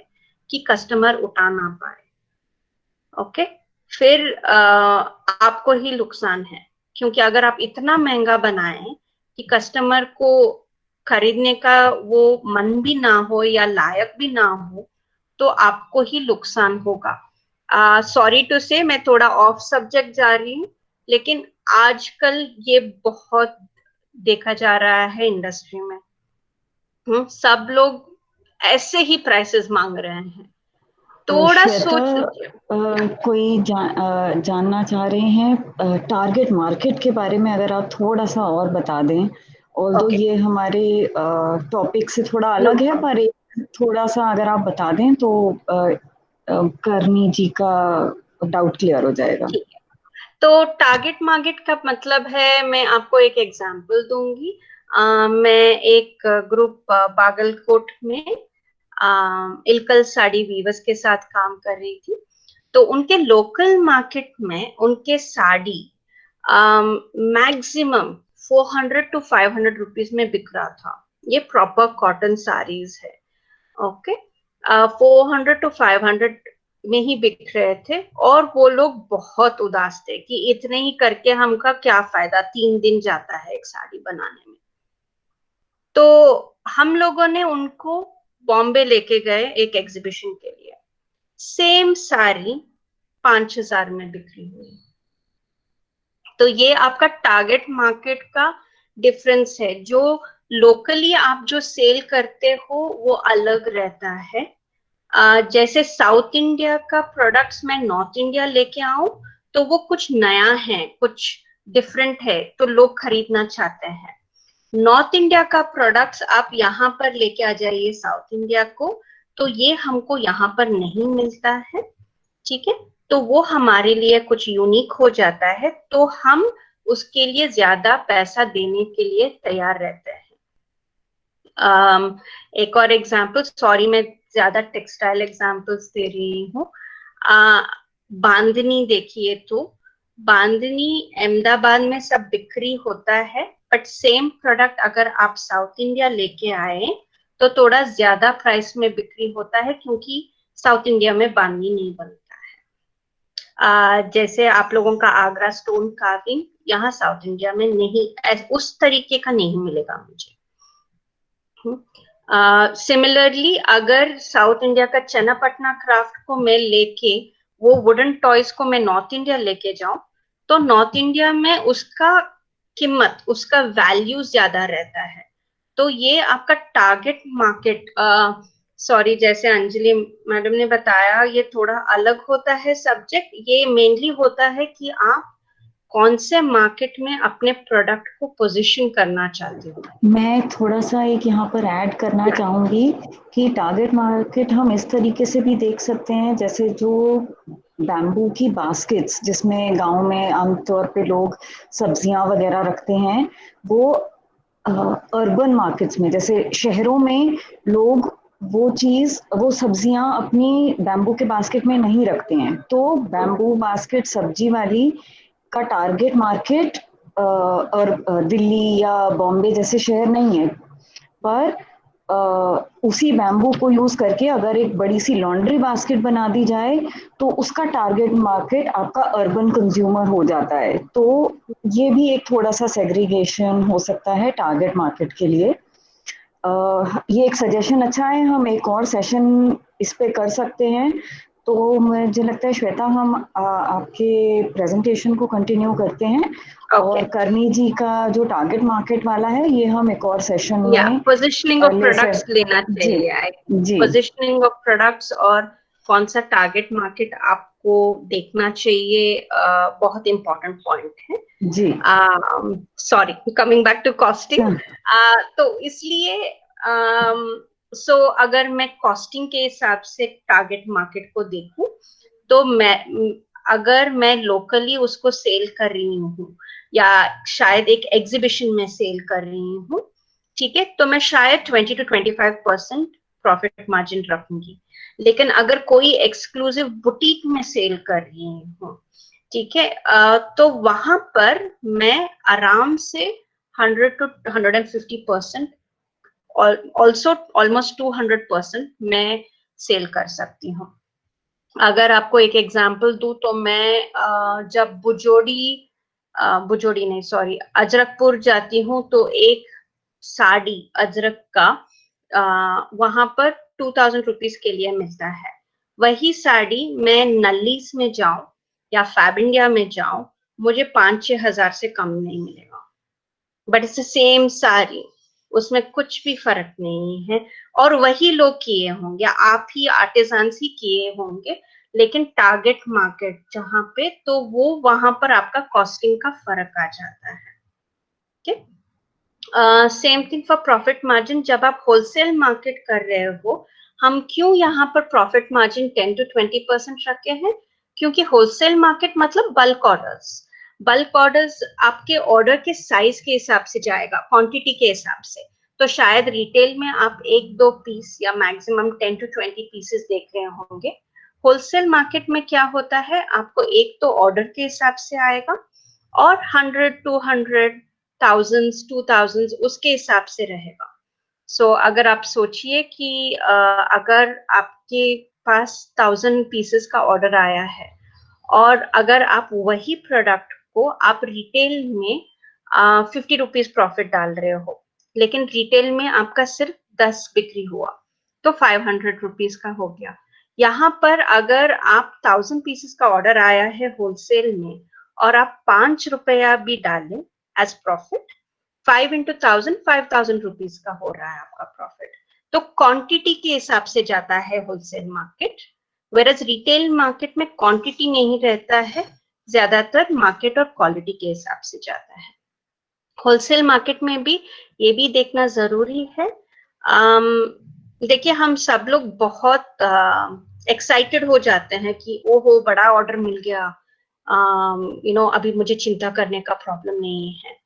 कि कस्टमर उठा ना पाए। ओके, फिर आपको ही नुकसान है, क्योंकि अगर आप इतना महंगा बनाएं कि कस्टमर को खरीदने का वो मन भी ना हो या लायक भी ना हो, तो आपको ही नुकसान होगा। सॉरी टू से मैं थोड़ा ऑफ सब्जेक्ट जा रही हूँ, लेकिन आजकल ये बहुत देखा जा रहा है इंडस्ट्री में। सब लोग ऐसे ही प्राइसेस मांग रहे हैं, थोड़ा श्वेता, सोच लीजिए। कोई जानना चाह रहे हैं टारगेट मार्केट के बारे में, अगर आप थोड़ा सा और बता दें। ऑल्दो ओके, ये हमारे टॉपिक से थोड़ा नो अलग है, प्रॉब्लम। पर थोड़ा सा अगर आप बता दें तो करनी जी का डाउट क्लियर हो जाएगा। ठीक है, तो टारगेट मार्केट का मतलब है, मैं आपको एक एग्जांपल दूंगी। मैं एक ग्रुप बागलकोट में इलकल साड़ी वीवर्स के साथ काम कर रही थी। तो उनके लोकल मार्केट में उनके साड़ी मैक्सिमम 400 to 500 रुपीज में बिक रहा था। ये प्रॉपर कॉटन साड़ीज है। ओके, 400 to 500 में ही बिक रहे थे और वो लोग बहुत उदास थे कि इतने ही करके हमका क्या फायदा, 3 दिन जाता है एक साड़ी बनाने में। तो हम लोगों ने उनको बॉम्बे लेके गए एक एग्जीबिशन के लिए। सेम साड़ी 5,000 में बिक्री हुई। तो ये आपका टारगेट मार्केट का डिफरेंस है। जो लोकली आप जो सेल करते हो वो अलग रहता है। जैसे साउथ इंडिया का प्रोडक्ट्स मैं नॉर्थ इंडिया लेके आऊं तो वो कुछ नया है, कुछ डिफरेंट है, तो लोग खरीदना चाहते हैं। नॉर्थ इंडिया का प्रोडक्ट्स आप यहाँ पर लेके आ जाइए साउथ इंडिया को, तो ये हमको यहाँ पर नहीं मिलता है। ठीक है, तो वो हमारे लिए कुछ यूनिक हो जाता है, तो हम उसके लिए ज्यादा पैसा देने के लिए तैयार रहते हैं। एक और एग्जाम्पल, सॉरी मैं ज्यादा टेक्सटाइल एग्जाम्पल्स दे रही हूँ। बांधनी देखिए, तो बांधनी अहमदाबाद में सब बिक्री होता है, बट सेम प्रोडक्ट अगर आप साउथ इंडिया लेके आए तो थोड़ा ज्यादा प्राइस में बिक्री होता है, क्योंकि साउथ इंडिया में बांधनी नहीं बनता है। जैसे आप लोगों का आगरा स्टोन कार्विंग यहाँ साउथ इंडिया में नहीं, उस तरीके का नहीं मिलेगा मुझे। सिमिलरली अगर साउथ इंडिया का चन्नापटना क्राफ्ट को मैं लेके वो वुडन टॉयज को मैं नॉर्थ इंडिया लेके जाऊं, तो नॉर्थ इंडिया में उसका कीमत, उसका वैल्यू ज्यादा रहता है। तो ये आपका टारगेट मार्केट, सॉरी जैसे अंजलि मैडम ने बताया, ये थोड़ा अलग होता है सब्जेक्ट। ये मेनली होता है कि आप कौन से मार्केट में अपने प्रोडक्ट को पोजीशन करना चाहते हो। मैं थोड़ा सा एक यहाँ पर ऐड करना चाहूंगी कि टारगेट मार्केट हम इस तरीके से भी देख सकते हैं, जैसे जो बैम्बू की बास्केट्स जिसमें गांव में आमतौर पे लोग सब्जियां वगैरह रखते हैं, वो अर्बन मार्केट्स में, जैसे शहरों में लोग वो सब्जियां अपनी बैम्बू के बास्केट में नहीं रखते हैं, तो बैम्बू बास्केट सब्जी वाली का टारगेट मार्केट और दिल्ली या बॉम्बे जैसे शहर नहीं है, पर उसी बैम्बू को यूज करके अगर एक बड़ी सी लॉन्ड्री बास्केट बना दी जाए तो उसका टारगेट मार्केट आपका अर्बन कंज्यूमर हो जाता है। तो ये भी एक थोड़ा सा सेग्रीगेशन हो सकता है टारगेट मार्केट के लिए। ये एक सजेशन अच्छा है, हम एक और सेशन इस पे कर सकते हैं। तो मुझे लगता है श्वेता, हम आपके प्रेजेंटेशन को कंटिन्यू करते हैं। और करनी जी का जो टारगेट मार्केट वाला है, ये हम एक और सेशन में पोजिशनिंग ऑफ ले प्रोडक्ट्स लेना जी चाहिए। जी पोजिशनिंग ऑफ प्रोडक्ट्स और कौन सा टारगेट मार्केट आपको देखना चाहिए, बहुत इंपॉर्टेंट पॉइंट है जी। Sorry, coming back to costing. तो इसलिए अगर मैं कॉस्टिंग के हिसाब से टारगेट मार्केट को देखूं, तो अगर मैं लोकली उसको सेल कर रही हूँ या शायद एक एग्जीबिशन में सेल कर रही हूँ, ठीक है, तो मैं शायद 20 to 25% प्रॉफिट मार्जिन रखूंगी। लेकिन अगर कोई एक्सक्लूसिव बुटीक में सेल कर रही हूँ, ठीक है, तो वहां पर मैं आराम से 100 to 150%, ऑल्सो ऑलमोस्ट 200% मैं सेल कर सकती हूँ। अगर आपको एक एग्जांपल दूं, तो मैं जब बुजोड़ी नहीं, सॉरी, अजरकपुर जाती हूँ, तो एक साड़ी अजरक का वहां पर 2000 रुपीज के लिए मिलता है। वही साड़ी मैं नल्लीस में जाऊं या फैब इंडिया में जाऊं, मुझे 5-6 हजार से कम नहीं मिलेगा, बट इट्स सेम साड़ी, उसमें कुछ भी फर्क नहीं है। और वही लोग किए होंगे, आप ही आर्टिजन्स ही किए होंगे, लेकिन टारगेट मार्केट जहां पे, तो वो वहां पर आपका कॉस्टिंग का फर्क आ जाता है। ठीक, same thing for profit margin. जब आप होलसेल मार्केट कर रहे हो, हम क्यों यहाँ पर प्रॉफिट मार्जिन 10 to 20% रखे हैं? क्योंकि होलसेल मार्केट मतलब बल्क ऑर्डर्स। बल्क ऑर्डर्स आपके ऑर्डर के साइज के हिसाब से जाएगा, क्वांटिटी के हिसाब से। तो शायद रिटेल में आप 1-2 पीस या मैक्सिमम 10 to 20 पीसेस देख रहे होंगे। होलसेल मार्केट में क्या होता है, आपको एक तो ऑर्डर के हिसाब से आएगा, और 100, 200, थाउजेंड्स, 2000 उसके हिसाब से रहेगा। अगर आप सोचिए कि अगर आपके पास 1000 पीसेस का ऑर्डर आया है, और अगर आप वही प्रोडक्ट को आप रिटेल में 50 रुपीज प्रॉफिट डाल रहे हो, लेकिन रिटेल में आपका सिर्फ 10 बिक्री हुआ, तो 500 रुपीज का हो गया। यहाँ पर अगर आप 1000 पीसेस का ऑर्डर आया है होलसेल में, और आप 5 रुपया भी डालें एज प्रॉफिट, 5 into 1000, 5000 रुपीज का हो रहा है आपका प्रॉफिट। तो क्वांटिटी के हिसाब से जाता है wholesale market, whereas retail market में क्वांटिटी नहीं रहता है, ज्यादातर मार्केट और क्वालिटी के हिसाब से जाता है। होलसेल मार्केट में भी ये भी देखना जरूरी है। देखिए, हम सब लोग बहुत एक्साइटेड हो जाते हैं कि ओहो बड़ा ऑर्डर मिल गया, अभी मुझे चिंता करने का प्रॉब्लम नहीं है।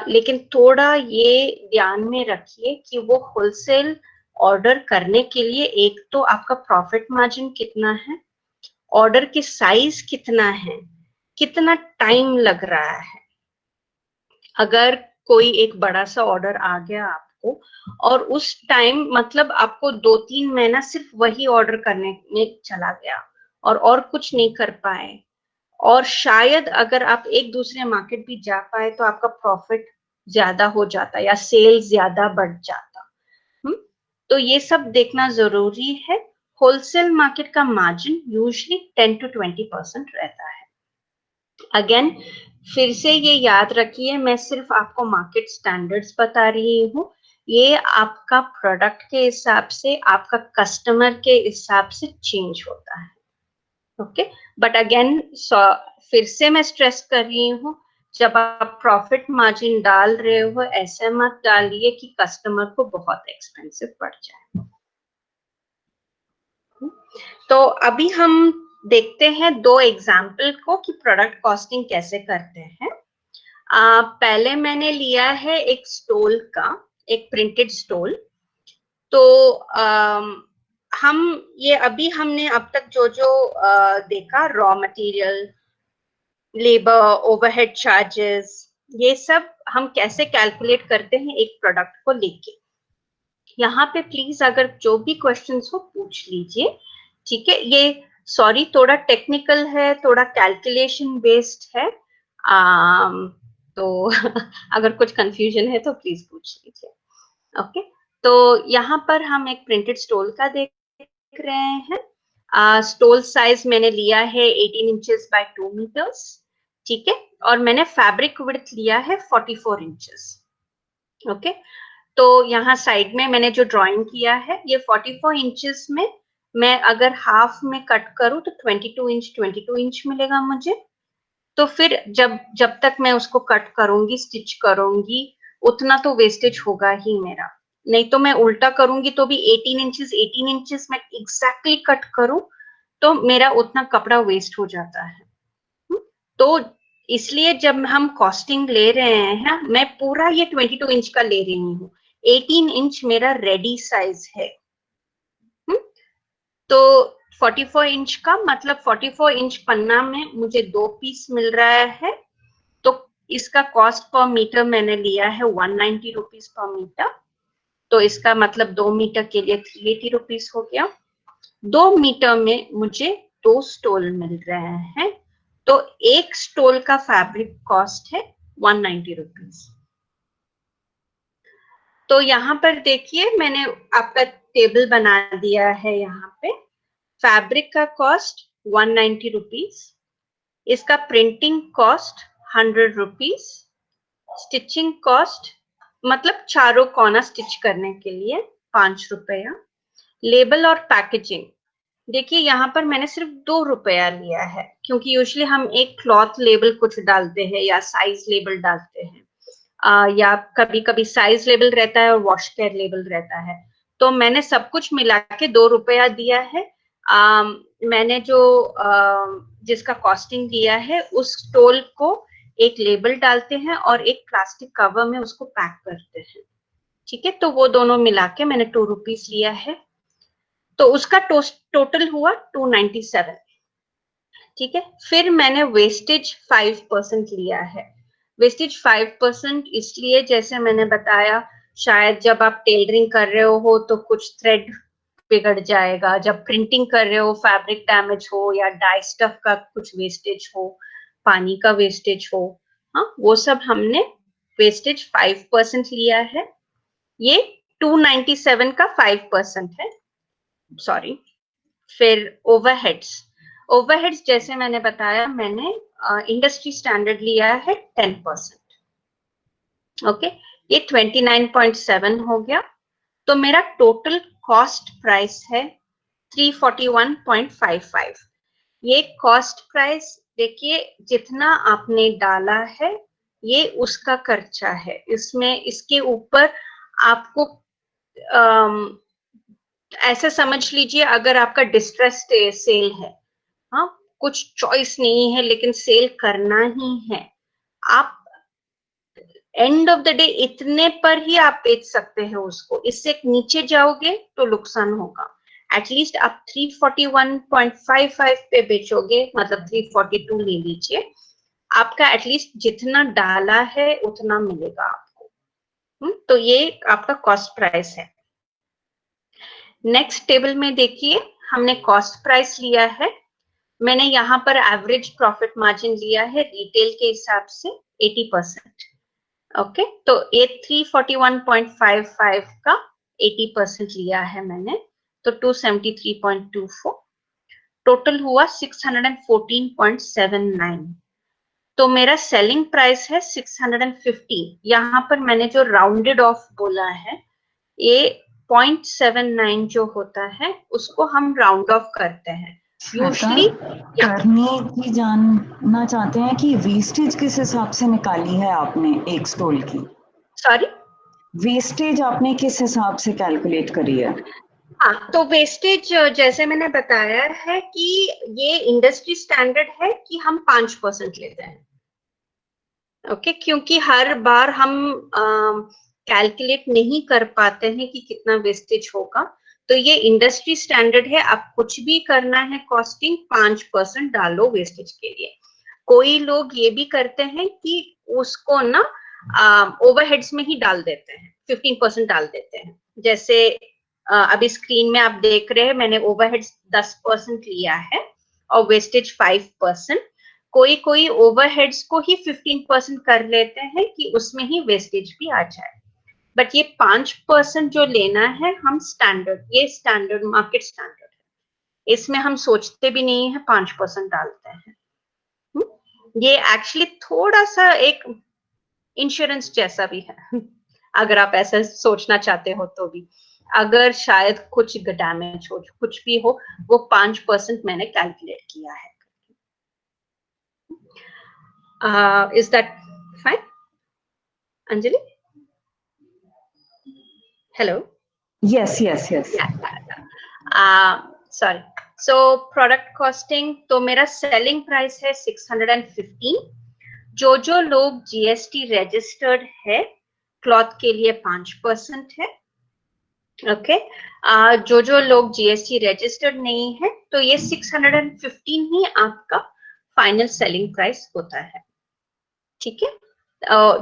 लेकिन थोड़ा ये ध्यान में रखिए कि वो होलसेल ऑर्डर करने के लिए एक तो आपका प्रॉफिट मार्जिन कितना है, ऑर्डर की साइज कितना है, कितना टाइम लग रहा है। अगर कोई एक बड़ा सा ऑर्डर आ गया आपको और उस टाइम मतलब आपको 2-3 महीना सिर्फ वही ऑर्डर करने में चला गया और कुछ नहीं कर पाए, और शायद अगर आप एक दूसरे मार्केट भी जा पाए तो आपका प्रॉफिट ज्यादा हो जाता या सेल ज्यादा बढ़ जाता। तो ये सब देखना जरूरी है। होलसेल मार्केट का मार्जिन यूजुअली 10-20% रहता है। अगेन फिर से ये याद रखिए, मैं सिर्फ आपको मार्केट स्टैंडर्ड्स बता रही हूँ, ये आपका प्रोडक्ट के हिसाब से, आपका कस्टमर के हिसाब से चेंज होता है। ओके, बट अगेन फिर से मैं स्ट्रेस कर रही हूँ, जब आप प्रॉफिट मार्जिन डाल रहे हो ऐसे मत डालिए कि कस्टमर को बहुत एक्सपेंसिव पड़ जाए। तो अभी हम देखते हैं 2 एग्जाम्पल को कि प्रोडक्ट कॉस्टिंग कैसे करते हैं। पहले मैंने लिया है एक स्टोल का, एक प्रिंटेड स्टोल। तो हम ये अभी हमने अब तक जो देखा, raw material, labour, overhead charges, ये सब हम कैसे कैलकुलेट करते हैं एक प्रोडक्ट को लेके। यहाँ पे प्लीज अगर जो भी क्वेश्चंस हो पूछ लीजिए, ठीक है। ये सॉरी थोड़ा टेक्निकल है, थोड़ा कैलकुलेशन बेस्ड है, तो अगर कुछ कंफ्यूजन है तो प्लीज पूछ लीजिए। ओके, तो यहाँ पर हम एक प्रिंटेड स्टोल का देख रहे हैं। स्टोल साइज मैंने लिया है 18 इंचेस बाय 2 मीटर्स, ठीक है, और मैंने फैब्रिक विड्थ लिया है 44 इंचेस। ओके, तो यहाँ साइड में मैंने जो ड्राइंग किया है, ये 44 इंचेस में मैं अगर हाफ में कट करूं तो 22 इंच मिलेगा मुझे। तो फिर जब तक मैं उसको कट करूंगी, स्टिच करूंगी, उतना तो वेस्टेज होगा ही मेरा। नहीं तो मैं उल्टा करूंगी तो भी 18 इंचेस मैं एग्जैक्टली कट करूं तो मेरा उतना कपड़ा वेस्ट हो जाता है। तो इसलिए जब हम कॉस्टिंग ले रहे हैं, मैं पूरा ये 22 इंच का ले रही हूँ, 18 इंच मेरा रेडी साइज है। तो 44 इंच का मतलब 44 इंच पन्ना में मुझे 2 पीस मिल रहा है। तो इसका कॉस्ट पर मीटर मैंने लिया है 190 रुपीज पर मीटर। तो इसका मतलब 2 मीटर के लिए 380 रुपीज हो गया। 2 मीटर में मुझे 2 स्टोल मिल रहे हैं, तो एक स्टोल का फैब्रिक कॉस्ट है 190 रुपीज। तो यहाँ पर देखिए मैंने आपका टेबल बना दिया है। यहाँ पे फैब्रिक का कॉस्ट 190 रुपीज, इसका printing cost 100 rupees, stitching cost मतलब चारों कोना स्टिच करने के लिए 5 रुपया, लेबल और पैकेजिंग देखिए यहाँ पर मैंने सिर्फ 2 रुपया लिया है, क्योंकि यूजुअली हम एक क्लॉथ लेबल कुछ डालते हैं या साइज लेबल डालते हैं, या कभी कभी साइज लेबल रहता है और वॉश केयर लेबल रहता है। तो मैंने सब कुछ मिला के 2 रुपया दिया है। मैंने जो जिसका कॉस्टिंग दिया है उस स्टोल को एक लेबल डालते हैं और एक प्लास्टिक कवर में उसको पैक करते हैं, ठीक है। तो वो दोनों मिला के मैंने 2 रुपीज लिया है, तो उसका टोटल हुआ 297, ठीक है। फिर मैंने वेस्टेज 5% लिया है। वेस्टेज 5% इसलिए, जैसे मैंने बताया, शायद जब आप टेलरिंग कर रहे हो तो कुछ थ्रेड बिगड़ जाएगा, जब प्रिंटिंग कर रहे हो फैब्रिक डैमेज हो या डाई स्टफ का कुछ वेस्टेज हो, पानी का वेस्टेज हो, हाँ वो सब हमने वेस्टेज 5% लिया है। ये 297 का 5% है, सॉरी। फिर ओवरहेड्स, ओवरहेड्स जैसे मैंने बताया, मैंने इंडस्ट्री स्टैंडर्ड लिया है 10%। ओके, ये 29.7 हो गया। तो मेरा टोटल कॉस्ट प्राइस है 341.55। ये कॉस्ट प्राइस देखिए, जितना आपने डाला है ये उसका खर्चा है, इसमें इसके ऊपर आपको ऐसे समझ लीजिए, अगर आपका डिस्ट्रेस सेल है, हाँ कुछ चॉइस नहीं है लेकिन सेल करना ही है, आप एंड ऑफ द डे इतने पर ही आप बेच सकते हैं उसको, इससे नीचे जाओगे तो नुकसान होगा। एटलीस्ट आप 341.55 पे बेचोगे, मतलब 342 ले लीजिए, आपका एटलीस्ट जितना डाला है उतना मिलेगा आपको। तो ये आपका कॉस्ट प्राइस है। नेक्स्ट टेबल में देखिए, हमने कॉस्ट प्राइस लिया है, मैंने यहाँ पर एवरेज प्रॉफिट मार्जिन लिया है रिटेल के हिसाब से 80%। ओके, तो ये 341.55 का 80% लिया है मैंने, तो 273.24, टोटल हुआ 614.79। तो मेरा सेलिंग प्राइस है 650। यहाँ पर मैंने जो राउंडेड ऑफ बोला है, ये 0.79 जो होता है उसको हम राउंड ऑफ करते हैं यूजुअली। करनी की जानना चाहते हैं कि वेस्टेज किस हिसाब से निकाली है आपने एक स्टॉल की? सॉरी, वेस्टेज आपने किस हिसाब से कैलकुलेट करी है? हाँ, तो वेस्टेज जैसे मैंने बताया है कि ये इंडस्ट्री स्टैंडर्ड है कि हम 5% लेते हैं। ओके, क्योंकि हर बार हम कैलकुलेट नहीं कर पाते हैं कि कितना वेस्टेज होगा, तो ये इंडस्ट्री स्टैंडर्ड है। आप कुछ भी करना है कॉस्टिंग, 5% डालो वेस्टेज के लिए। कोई लोग ये भी करते हैं कि उसको ना ओवरहेड्स में ही डाल देते हैं, 15% डाल देते हैं। जैसे अभी स्क्रीन में आप देख रहे हैं, मैंने ओवरहेड्स 10% लिया है और वेस्टेज 5%। कोई कोई ओवरहेड्स को ही 15% कर लेते हैं कि उसमें ही वेस्टेज भी आ जाए, बट ये 5% जो लेना है हम स्टैंडर्ड, ये स्टैंडर्ड मार्केट स्टैंडर्ड है, इसमें हम सोचते भी नहीं है, 5% डालते हैं। ये एक्चुअली थोड़ा सा एक इंश्योरेंस जैसा भी है अगर आप ऐसा सोचना चाहते हो तो भी, अगर शायद कुछ डैमेज हो, कुछ भी हो, वो 5% मैंने कैलकुलेट किया है। Is that fine, Anjali? Hello. Yes. Sorry. So product costing, तो मेरा सेलिंग प्राइस है 615। जो लोग जीएसटी रजिस्टर्ड है, क्लॉथ के लिए 5% है। ओके, जो लोग जीएसटी रजिस्टर्ड नहीं है, तो ये 615 ही आपका फाइनल सेलिंग प्राइस होता है। ठीक है,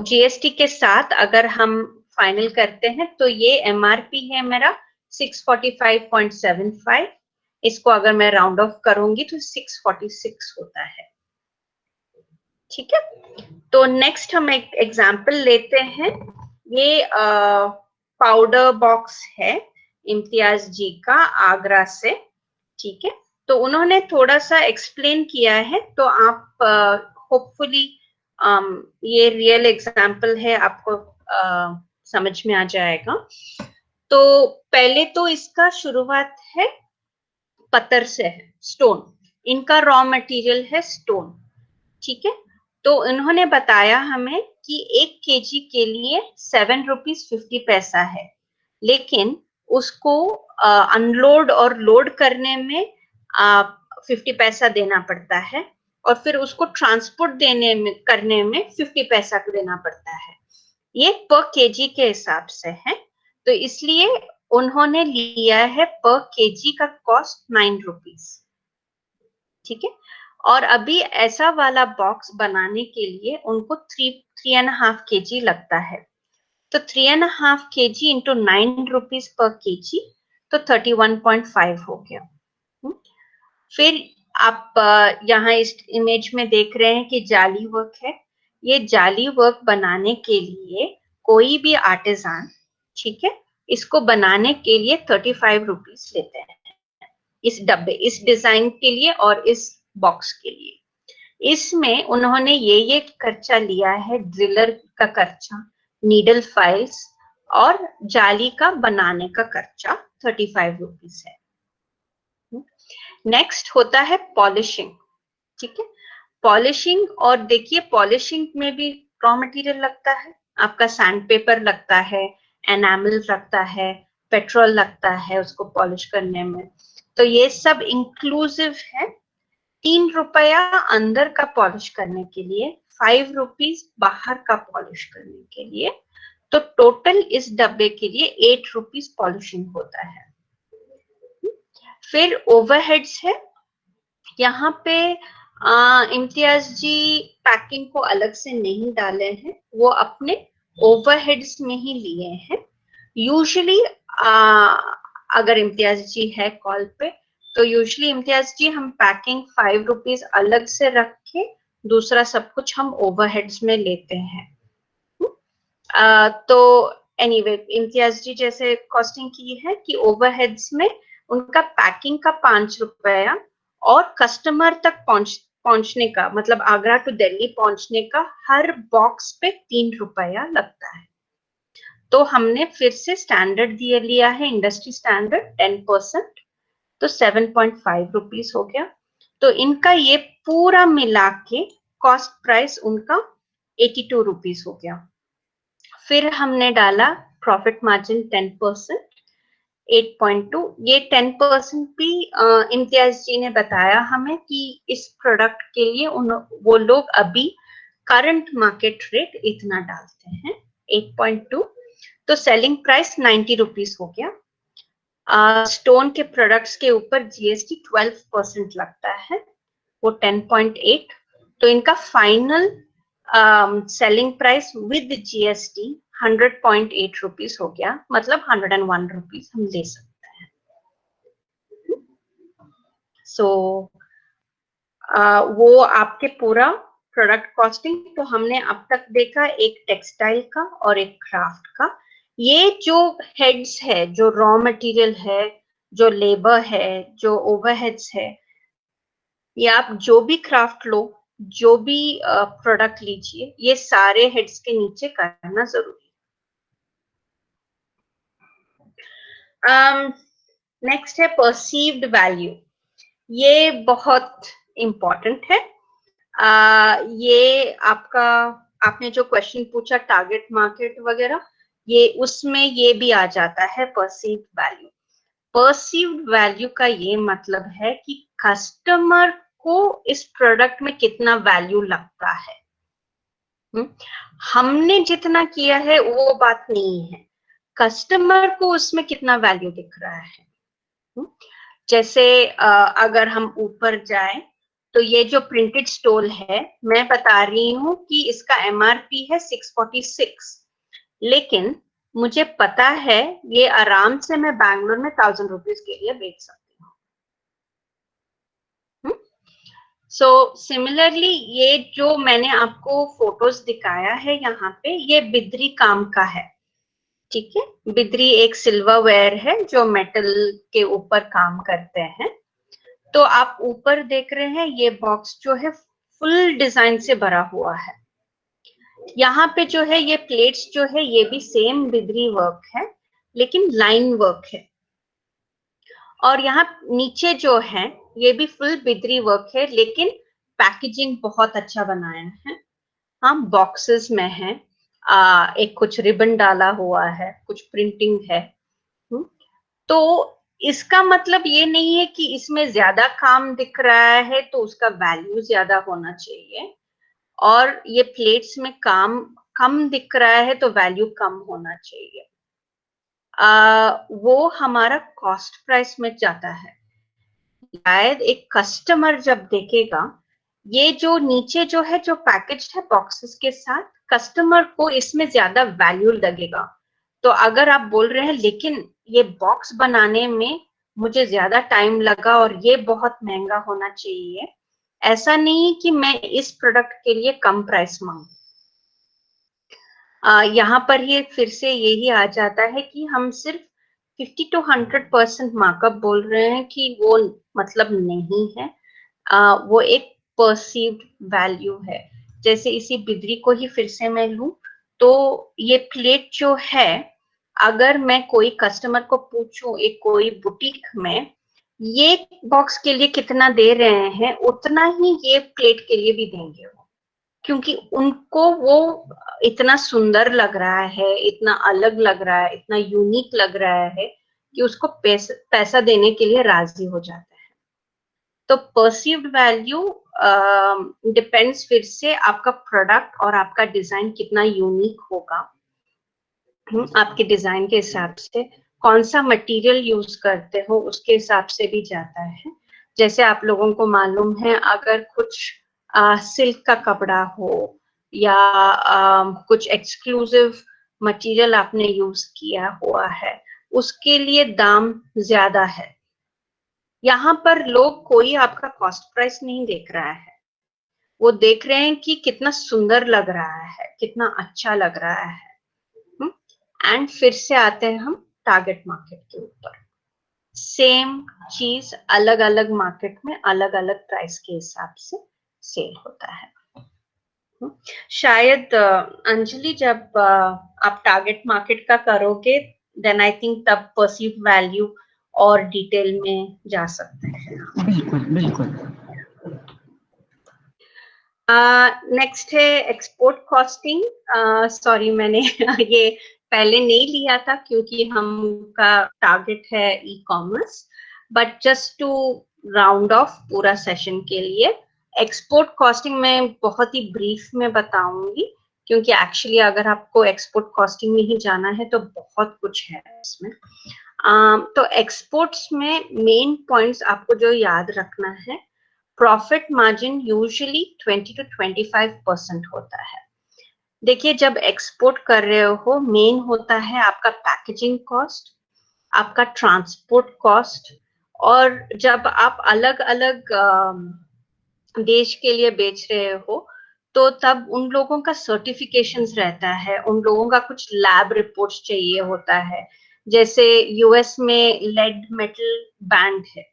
जीएसटी के साथ अगर हम फाइनल करते हैं तो ये एमआरपी है मेरा 645.75। इसको अगर मैं राउंड ऑफ करूंगी तो 646 होता है। ठीक है, तो नेक्स्ट हम एक एग्जांपल लेते हैं। ये पाउडर बॉक्स है इम्तियाज जी का, आगरा से। ठीक है, तो उन्होंने थोड़ा सा एक्सप्लेन किया है, तो आप होपफुली ये रियल एग्जांपल है, आपको समझ में आ जाएगा। तो पहले तो इसका शुरुआत है पत्थर से है, स्टोन। इनका रॉ मटेरियल है स्टोन। ठीक है, तो उन्होंने बताया हमें कि 1 केजी के लिए 7 रुपीज 50 पैसा है, लेकिन उसको अनलोड और लोड करने में 50 पैसा देना पड़ता है, और फिर उसको ट्रांसपोर्ट करने में 50 पैसा देना पड़ता है। ये पर केजी के हिसाब से है, तो इसलिए उन्होंने लिया है पर केजी का कॉस्ट 9 रुपीज। ठीक है, और अभी ऐसा वाला बॉक्स बनाने के लिए उनको 3.5 केजी लगता है, तो 3.5 KG into 9 rupees per KG, तो 31.5 हो गया। फिर आप यहाँ इस इमेज में देख रहे हैं कि जाली वर्क है। ये जाली वर्क बनाने के लिए कोई भी आर्टिसान, ठीक है, इसको बनाने के लिए 35 रुपीज लेते हैं, इस डब्बे, इस डिजाइन के लिए और इस बॉक्स के लिए। इसमें उन्होंने ये खर्चा लिया है, ड्रिलर का खर्चा, नीडल फाइल्स और जाली का बनाने का खर्चा 35 रुपीज है। नेक्स्ट होता है पॉलिशिंग। ठीक है, पॉलिशिंग, और देखिए पॉलिशिंग में भी रॉ मटेरियल लगता है, आपका सैंड पेपर लगता है, एनामल लगता है, पेट्रोल लगता है उसको पॉलिश करने में, तो ये सब इंक्लूसिव है। 3 रुपया अंदर का पॉलिश करने के लिए, ₹5 बाहर का पॉलिश करने के लिए, तो टोटल इस डब्बे के लिए ₹8 पॉलिशिंग होता है। फिर ओवरहेड्स है, यहाँ पे इम्तियाज जी पैकिंग को अलग से नहीं डाले हैं, वो अपने ओवरहेड्स में ही लिए हैं। यूजुअली अगर इम्तियाज जी है कॉल पे, तो यूजुअली इम्तियाज जी हम पैकिंग ₹5 अलग से रख के दूसरा सब कुछ हम ओवरहेड्स में लेते हैं। तो एनीवे इम्तियाज जी जैसे कॉस्टिंग की है कि ओवरहेड्स में उनका पैकिंग का ₹5 और कस्टमर तक पहुंचने का, मतलब आगरा टू दिल्ली पहुंचने का हर बॉक्स पे ₹3 लगता है। तो हमने फिर से स्टैंडर्ड दिए लिया है, इंडस्ट्री स्टैंडर्ड 10%, तो ₹7.5 हो गया। तो इनका ये पूरा मिला के कॉस्ट प्राइस उनका ₹82 हो गया। फिर हमने डाला प्रॉफिट मार्जिन 10%, 8.2। ये 10% भी इम्तियाज जी ने बताया हमें कि इस प्रोडक्ट के लिए वो लोग अभी करंट मार्केट रेट इतना डालते हैं, 8.2। तो सेलिंग प्राइस ₹90 हो गया। स्टोन के प्रोडक्ट्स के ऊपर जीएसटी 12% लगता है, वो 10.8। तो इनका final selling price with GST ₹100.8 हो गया, मतलब ₹101 हम ले सकते हैं। सो वो आपके पूरा प्रोडक्ट कॉस्टिंग। तो हमने अब तक देखा एक टेक्सटाइल का और एक क्राफ्ट का। ये जो हेड्स है, जो रॉ मटेरियल है, जो लेबर है, जो ओवरहेड्स है, ये आप जो भी क्राफ्ट लो, जो भी प्रोडक्ट लीजिए, ये सारे हेड्स के नीचे करना जरूरी है। नेक्स्ट है परसीव्ड वैल्यू। ये बहुत इंपॉर्टेंट है। ये आपने जो क्वेश्चन पूछा टारगेट मार्केट वगैरह, ये उसमें ये भी आ जाता है परसीव्ड वैल्यू। परसीव्ड वैल्यू का ये मतलब है कि कस्टमर को इस प्रोडक्ट में कितना वैल्यू लगता है। हमने जितना किया है वो बात नहीं है, कस्टमर को उसमें कितना वैल्यू दिख रहा है। जैसे अगर हम ऊपर जाएं, तो ये जो प्रिंटेड स्टोल है, मैं बता रही हूँ कि इसका एमआरपी है 646, लेकिन मुझे पता है ये आराम से मैं बैंगलोर में ₹1000 के लिए बेच सकती हूँ। सो सिमिलरली ये जो मैंने आपको फोटोज दिखाया है यहाँ पे, ये बिद्री काम का है, ठीक है। बिद्री एक सिल्वरवेयर है जो मेटल के ऊपर काम करते हैं। तो आप ऊपर देख रहे हैं ये बॉक्स जो है फुल डिजाइन से भरा हुआ है। यहाँ पे जो है ये प्लेट्स जो है ये भी सेम बिद्री वर्क है, लेकिन लाइन वर्क है। और यहाँ नीचे जो है ये भी फुल बिद्री वर्क है, लेकिन पैकेजिंग बहुत अच्छा बनाया है। हाँ, बॉक्सेस में है, एक कुछ रिबन डाला हुआ है, कुछ प्रिंटिंग है। तो इसका मतलब ये नहीं है कि इसमें ज्यादा काम दिख रहा है तो उसका वैल्यू ज्यादा होना चाहिए, और ये प्लेट्स में काम कम दिख रहा है तो वैल्यू कम होना चाहिए। वो हमारा कॉस्ट प्राइस में जाता है। शायद एक कस्टमर जब देखेगा ये जो नीचे जो है, जो पैकेज है बॉक्सेस के साथ, कस्टमर को इसमें ज्यादा वैल्यू लगेगा। तो अगर आप बोल रहे हैं लेकिन ये बॉक्स बनाने में मुझे ज्यादा टाइम लगा और ये बहुत महंगा होना चाहिए, ऐसा नहीं कि मैं इस प्रोडक्ट के लिए कम प्राइस मांगू। यहाँ पर ये फिर से यही आ जाता है कि हम सिर्फ 50 to 100% मार्कअप बोल रहे हैं कि वो मतलब नहीं है। वो एक परसीव्ड वैल्यू है। जैसे इसी बिद्री को ही फिर से मैं लूं, तो ये प्लेट जो है, अगर मैं कोई कस्टमर को पूछूं, एक कोई बुटीक में ये बॉक्स के लिए कितना दे रहे हैं, उतना ही ये प्लेट के लिए भी देंगे वो, क्योंकि उनको वो इतना सुंदर लग रहा है, इतना अलग लग रहा है, इतना यूनिक लग रहा है कि उसको पैसा देने के लिए राजी हो जाता है। तो परसीव्ड वैल्यू डिपेंड्स फिर से आपका प्रोडक्ट और आपका डिजाइन कितना यूनिक होगा, आपके डिजाइन के हिसाब से, कौन सा मटेरियल यूज करते हो उसके हिसाब से भी जाता है। जैसे आप लोगों को मालूम है, अगर कुछ सिल्क का कपड़ा हो या कुछ एक्सक्लूसिव मटेरियल आपने यूज किया हुआ है, उसके लिए दाम ज्यादा है। यहाँ पर लोग कोई आपका कॉस्ट प्राइस नहीं देख रहा है, वो देख रहे हैं कि कितना सुंदर लग रहा है, कितना अच्छा लग रहा है। एंड फिर से आते हैं हम टारगेट मार्केट के ऊपर। सेम चीज अलग अलग मार्केट में अलग अलग प्राइस के हिसाब से सेल होता है। शायद अंजलि, जब आप टारगेट मार्केट का करोगे, देन आई थिंक तब परसीव वैल्यू और डिटेल में जा सकते हैं। बिल्कुल बिल्कुल। नेक्स्ट है एक्सपोर्ट कॉस्टिंग। सॉरी, मैंने ये पहले नहीं लिया था क्योंकि हमका टारगेट है e commerce, but just to round off पूरा सेशन के लिए, एक्सपोर्ट कॉस्टिंग में बहुत ही ब्रीफ में बताऊंगी, क्योंकि एक्चुअली अगर आपको एक्सपोर्ट कॉस्टिंग में ही जाना है तो बहुत कुछ है इसमें। तो एक्सपोर्ट्स में मेन पॉइंट्स आपको जो याद रखना है, प्रॉफिट मार्जिन यूजुअली 20 to 25% होता है। देखिए, जब एक्सपोर्ट कर रहे हो, मेन होता है आपका पैकेजिंग कॉस्ट, आपका ट्रांसपोर्ट कॉस्ट, और जब आप अलग अलग देश के लिए बेच रहे हो तो तब उन लोगों का सर्टिफिकेशंस रहता है, उन लोगों का कुछ लैब रिपोर्ट्स चाहिए होता है। जैसे यूएस में लेड मेटल बैंड है,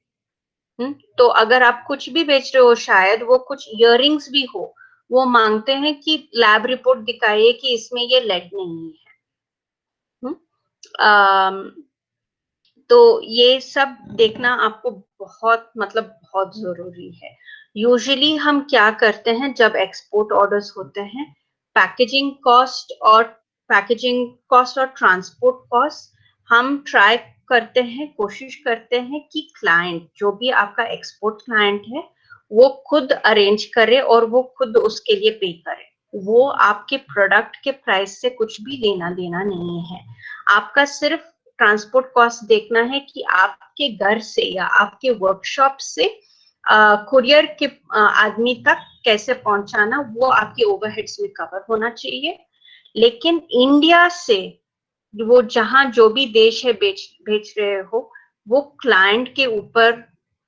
तो अगर आप कुछ भी बेच रहे हो, शायद वो कुछ इयररिंग्स भी हो, वो मांगते हैं कि लैब रिपोर्ट दिखाइए कि इसमें ये लेड नहीं है। तो ये सब देखना आपको बहुत बहुत जरूरी है। यूजुअली हम क्या करते हैं जब एक्सपोर्ट ऑर्डर्स होते हैं, पैकेजिंग कॉस्ट और ट्रांसपोर्ट कॉस्ट हम ट्राई करते हैं, कोशिश करते हैं कि क्लाइंट, जो भी आपका एक्सपोर्ट क्लाइंट है, वो खुद अरेंज करे और वो खुद उसके लिए पे करे। वो आपके प्रोडक्ट के प्राइस से कुछ भी लेना देना नहीं है। आपका सिर्फ ट्रांसपोर्ट कॉस्ट देखना है कि आपके घर से या आपके वर्कशॉप से कुरियर के आदमी तक कैसे पहुंचाना, वो आपके ओवरहेड्स में कवर होना चाहिए। लेकिन इंडिया से वो जहां जो भी देश है भेज रहे हो, वो क्लाइंट के ऊपर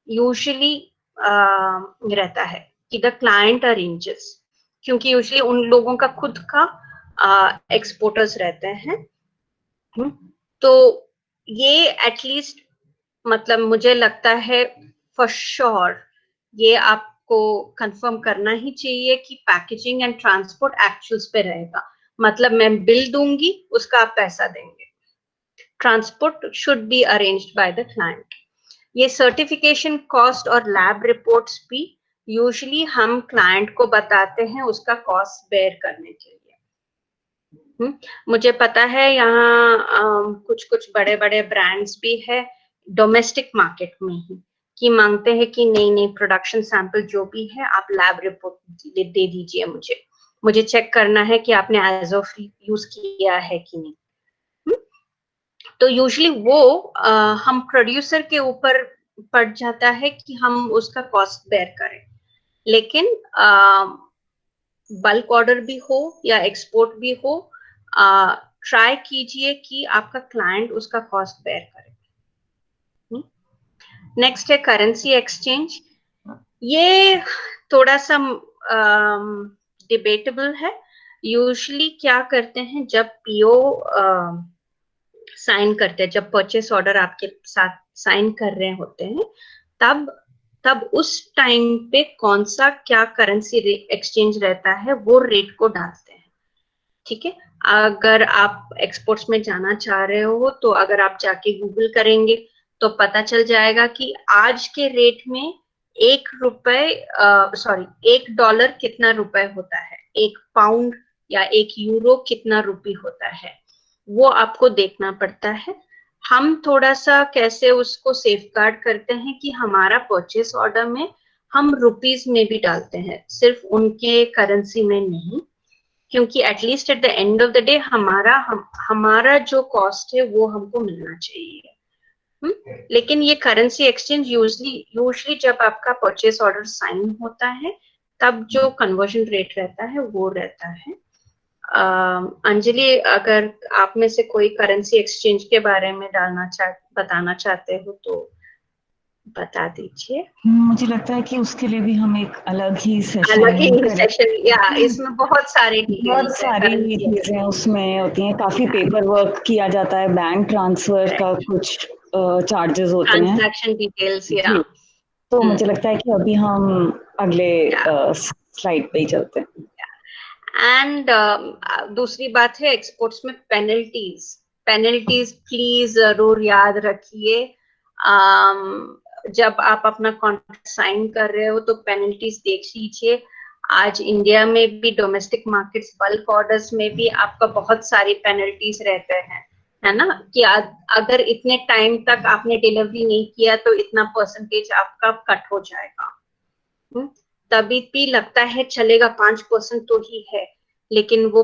यूजुअली रहता है कि द क्लाइंट अरेंजेस, क्योंकि यूजुअली उन लोगों का खुद का एक्सपोर्टर्स रहते हैं। तो ये एटलीस्ट मुझे लगता है फॉर श्योर ये आपको कंफर्म करना ही चाहिए कि पैकेजिंग एंड ट्रांसपोर्ट एक्चुअल्स पे रहेगा। मैं बिल दूंगी, उसका आप पैसा देंगे। Transport should be arranged by the client. ये सर्टिफिकेशन कॉस्ट और लैब रिपोर्ट्स भी यूजुअली हम क्लाइंट को बताते हैं उसका कॉस्ट बेयर करने के लिए। मुझे पता है यहाँ कुछ कुछ बड़े बड़े ब्रांड्स भी है डोमेस्टिक मार्केट में ही, कि मांगते हैं कि नहीं प्रोडक्शन सैंपल जो भी है आप लैब रिपोर्ट दे दीजिए, मुझे चेक करना है कि आपने एज ऑफ यूज किया है कि नहीं। तो यूजुअली वो हम प्रोड्यूसर के ऊपर पड़ जाता है कि हम उसका कॉस्ट बेयर करें। लेकिन बल्क ऑर्डर भी हो या एक्सपोर्ट भी हो, ट्राई कीजिए कि आपका क्लाइंट उसका कॉस्ट बेयर करे। नेक्स्ट है करेंसी एक्सचेंज। ये थोड़ा सा डिबेटेबल है। यूजुअली क्या करते हैं, जब पीओ साइन करते हैं, जब परचेस ऑर्डर आपके साथ साइन कर रहे होते हैं, तब उस टाइम पे कौन सा क्या करेंसी एक्सचेंज रहता है वो रेट को डालते हैं। ठीक है, अगर आप एक्सपोर्ट्स में जाना चाह रहे हो तो अगर आप जाके गूगल करेंगे तो पता चल जाएगा कि आज के रेट में $1 कितना रुपए होता है, £1 या €1 कितना रुपी होता है, वो आपको देखना पड़ता है। हम थोड़ा सा कैसे उसको सेफगार्ड करते हैं कि हमारा परचेस ऑर्डर में हम रुपीस में भी डालते हैं, सिर्फ उनके करेंसी में नहीं, क्योंकि at least at the end of the day हमारा जो कॉस्ट है वो हमको मिलना चाहिए। लेकिन ये करेंसी एक्सचेंज यूजली जब आपका परचेस ऑर्डर साइन होता है तब जो कन्वर्जन रेट रहता है वो रहता है। अंजलि, अगर आप में से कोई करेंसी एक्सचेंज के बारे में बताना चाहते हो तो बता दीजिए। मुझे लगता है कि उसके लिए भी हम एक अलग ही अलग सेशन ही करें। सेशन, या इसमें बहुत सारे बहुत डिटेल्स है सारी करेंसी चीजें उसमें होती हैं, काफी पेपर वर्क किया जाता है, बैंक ट्रांसफर का कुछ चार्जेस होते हैं ट्रांजैक्शन डिटेल्स, या जी। तो मुझे लगता है कि अभी हम अगले स्लाइड पे ही चलते हैं। एंड दूसरी बात है एक्सपोर्ट्स में पेनल्टीज प्लीज जरूर याद रखिए। जब आप अपना कॉन्ट्रैक्ट साइन कर रहे हो तो पेनल्टीज देख लीजिए। आज इंडिया में भी डोमेस्टिक मार्केट्स बल्क ऑर्डर्स में भी आपका बहुत सारी पेनल्टीज रहते हैं, है ना, कि अगर इतने टाइम तक आपने डिलीवरी नहीं किया तो इतना परसेंटेज आपका कट हो जाएगा। तभी भी लगता है चलेगा 5% तो ही है, लेकिन वो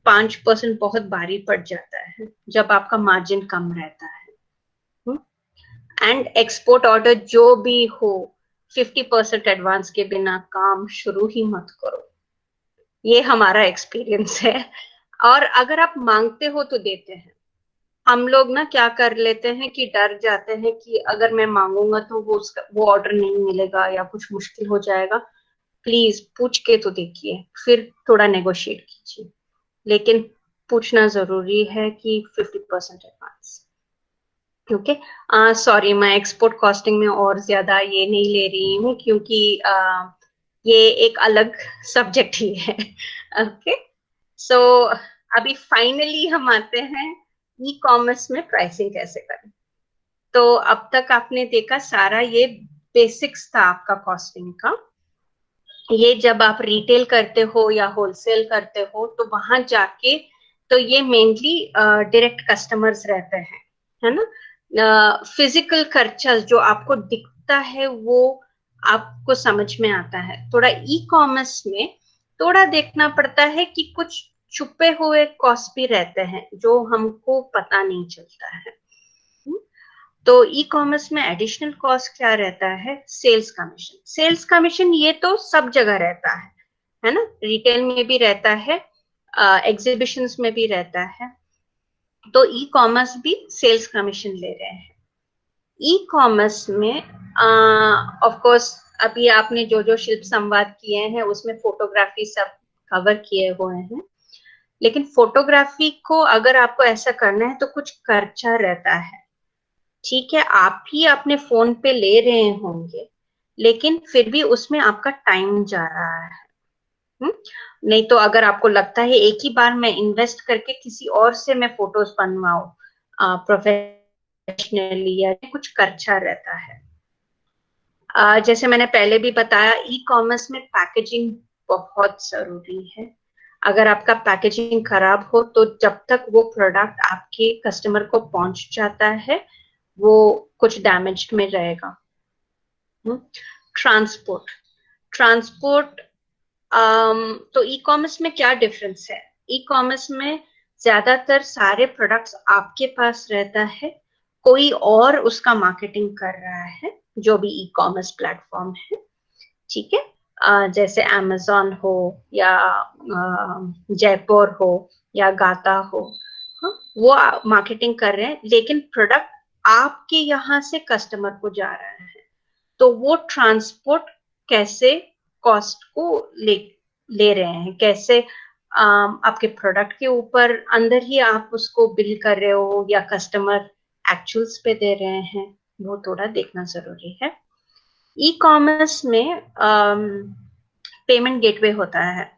5% बहुत भारी पड़ जाता है जब आपका मार्जिन कम रहता है। एंड एक्सपोर्ट ऑर्डर जो भी हो 50% एडवांस के बिना काम शुरू ही मत करो, ये हमारा एक्सपीरियंस है। और अगर आप मांगते हो तो देते हैं। हम लोग ना क्या कर लेते हैं कि डर जाते हैं कि अगर मैं मांगूंगा तो वो ऑर्डर नहीं मिलेगा या कुछ मुश्किल हो जाएगा। प्लीज पूछ के तो देखिए, फिर थोड़ा नेगोशिएट कीजिए, लेकिन पूछना जरूरी है कि 50% एडवांस। ओके, सॉरी, मैं एक्सपोर्ट कॉस्टिंग में और ज्यादा ये नहीं ले रही हूँ क्योंकि ये एक अलग सब्जेक्ट ही है। ओके, सो अभी फाइनली हम आते हैं ई कॉमर्स में प्राइसिंग कैसे करें। तो अब तक आपने देखा सारा ये बेसिक्स था आपका कॉस्टिंग का। ये जब आप रिटेल करते हो या होलसेल करते हो तो वहां जाके तो ये मेनली डायरेक्ट कस्टमर्स रहते हैं, है ना। फिजिकल खर्चा जो आपको दिखता है वो आपको समझ में आता है। थोड़ा ई कॉमर्स में थोड़ा देखना पड़ता है कि कुछ छुपे हुए कॉस्ट भी रहते हैं जो हमको पता नहीं चलता है। तो ई कॉमर्स में एडिशनल कॉस्ट क्या रहता है? सेल्स कमीशन ये तो सब जगह रहता है ना, रिटेल में भी रहता है, एग्जीबिशंस में भी रहता है। तो ई कॉमर्स भी सेल्स कमीशन ले रहे हैं। ई कॉमर्स में ऑफ कोर्स अभी आपने जो जो शिल्प संवाद किए हैं उसमें फोटोग्राफी सब कवर किए हुए हैं, लेकिन फोटोग्राफी को अगर आपको ऐसा करना है तो कुछ खर्चा रहता है। ठीक है, आप ही अपने फोन पे ले रहे होंगे, लेकिन फिर भी उसमें आपका टाइम जा रहा है। नहीं तो अगर आपको लगता है एक ही बार मैं इन्वेस्ट करके किसी और से मैं फोटोज बनवाऊं प्रोफेशनली, या कुछ खर्चा रहता है। जैसे मैंने पहले भी बताया, ई कॉमर्स में पैकेजिंग बहुत जरूरी है। अगर आपका पैकेजिंग खराब हो तो जब तक वो प्रोडक्ट आपके कस्टमर को पहुंच जाता है वो कुछ डैमेज्ड में रहेगा। ट्रांसपोर्ट तो ई कॉमर्स में क्या डिफरेंस है? ई कॉमर्स में ज्यादातर सारे प्रोडक्ट्स आपके पास रहता है, कोई और उसका मार्केटिंग कर रहा है, जो भी ई कॉमर्स प्लेटफॉर्म है। ठीक है, जैसे अमेजोन हो या जयपुर हो या गाता हो, वो मार्केटिंग कर रहे हैं, लेकिन प्रोडक्ट आपके यहाँ से कस्टमर को जा रहा है। तो वो ट्रांसपोर्ट कैसे कॉस्ट को ले रहे हैं, कैसे आपके प्रोडक्ट के ऊपर अंदर ही आप उसको बिल कर रहे हो या कस्टमर एक्चुअल्स पे दे रहे हैं, वो थोड़ा देखना जरूरी है। ई कॉमर्स में पेमेंट गेटवे होता है,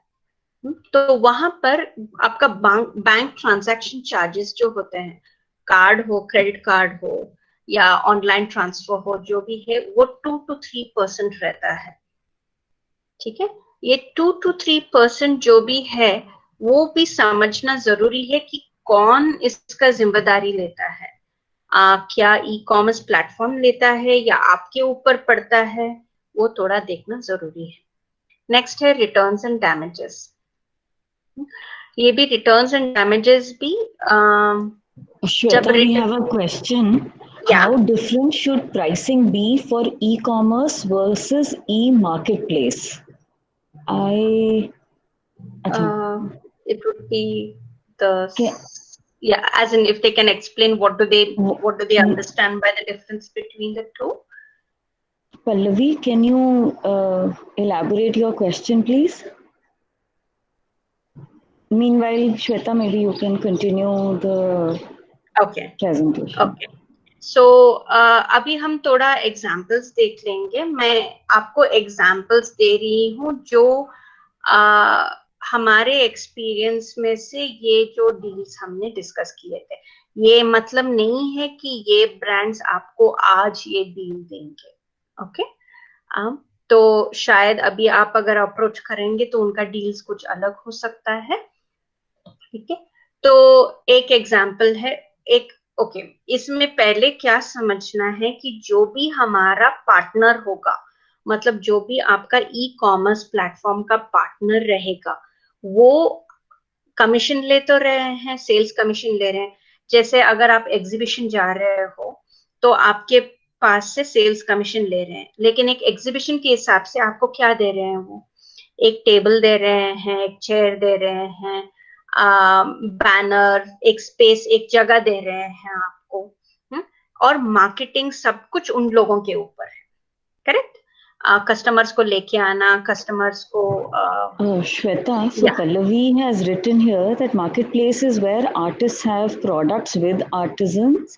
तो वहां पर आपका बैंक ट्रांजैक्शन चार्जेस जो होते हैं, कार्ड हो, क्रेडिट कार्ड हो या ऑनलाइन ट्रांसफर हो, जो भी है वो 2 to 3% रहता है। ठीक है, ये 2 to 3% जो भी है वो भी समझना जरूरी है कि कौन इसका जिम्मेदारी लेता है। क्या ई कॉमर्स प्लेटफॉर्म लेता है या आपके ऊपर पड़ता है, वो थोड़ा देखना जरूरी है। नेक्स्ट है रिटर्न्स एंड डैमेजेस। ये भी रिटर्न्स एंड डैमेजेस भी जब Shweta, we have a question. या How different should pricing be for e-commerce versus e-marketplace? I, अच्छा, it would be the can, as in if they can explain what do they understand by the difference between the two. Pallavi, can you elaborate your question, please? Meanwhile, Shweta, maybe you can continue the presentation. Okay. So अभी हम थोड़ा एग्जाम्पल्स देख लेंगे। मैं आपको एग्जाम्पल्स दे रही हूँ जो हमारे एक्सपीरियंस में से ये जो डील्स हमने डिस्कस किए थे। ये मतलब नहीं है कि ये ब्रांड्स आपको आज ये डील देंगे। ओके तो शायद अभी आप अगर अप्रोच करेंगे तो उनका डील्स कुछ अलग हो सकता है। ठीक है, तो एक एग्जाम्पल है ओके इसमें पहले क्या समझना है कि जो भी हमारा पार्टनर होगा, मतलब जो भी आपका ई कॉमर्स प्लेटफॉर्म का पार्टनर रहेगा, वो कमीशन ले तो रहे हैं, सेल्स कमीशन ले रहे हैं। जैसे अगर आप एग्जीबिशन जा रहे हो तो आपके पास से सेल्स कमीशन ले रहे हैं, लेकिन एक एग्जीबिशन के हिसाब से आपको क्या दे रहे हैं, वो एक टेबल दे रहे हैं, एक चेयर दे रहे हैं, बैनर, एक स्पेस, एक जगह दे रहे हैं आपको। और मार्केटिंग सब कुछ उन लोगों के ऊपर है। करेक्ट, कस्टमर्स को लेके आना, कस्टमर्स को Shweta, so Pallavi has written here that marketplace is where artists have products with artisans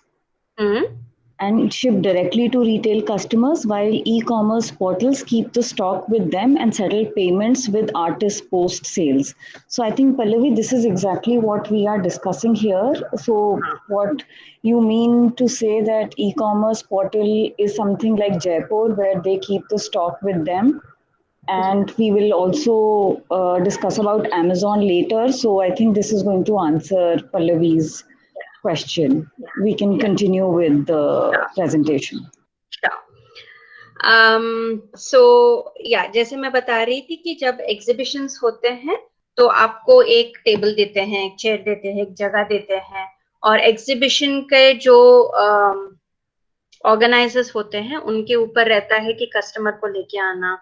and ship directly to retail customers, while e-commerce portals keep the stock with them and settle payments with artists post sales. So I think, Pallavi, this is exactly what we are discussing here. So what you mean to say that e-commerce portal is something like Jaipur where they keep the stock with them? And we will also discuss about Amazon later. So I think this is going to answer Pallavi's question. We can continue with the presentation. जैसे मैं बता रही थी कि जब एग्जीबिशंस होते हैं तो आपको एक टेबल देते हैं, एक चेयर देते हैं, एक जगह देते हैं, और एग्जीबिशन के जो ऑर्गेनाइजर्स होते हैं उनके ऊपर रहता है कि कस्टमर को लेके आना,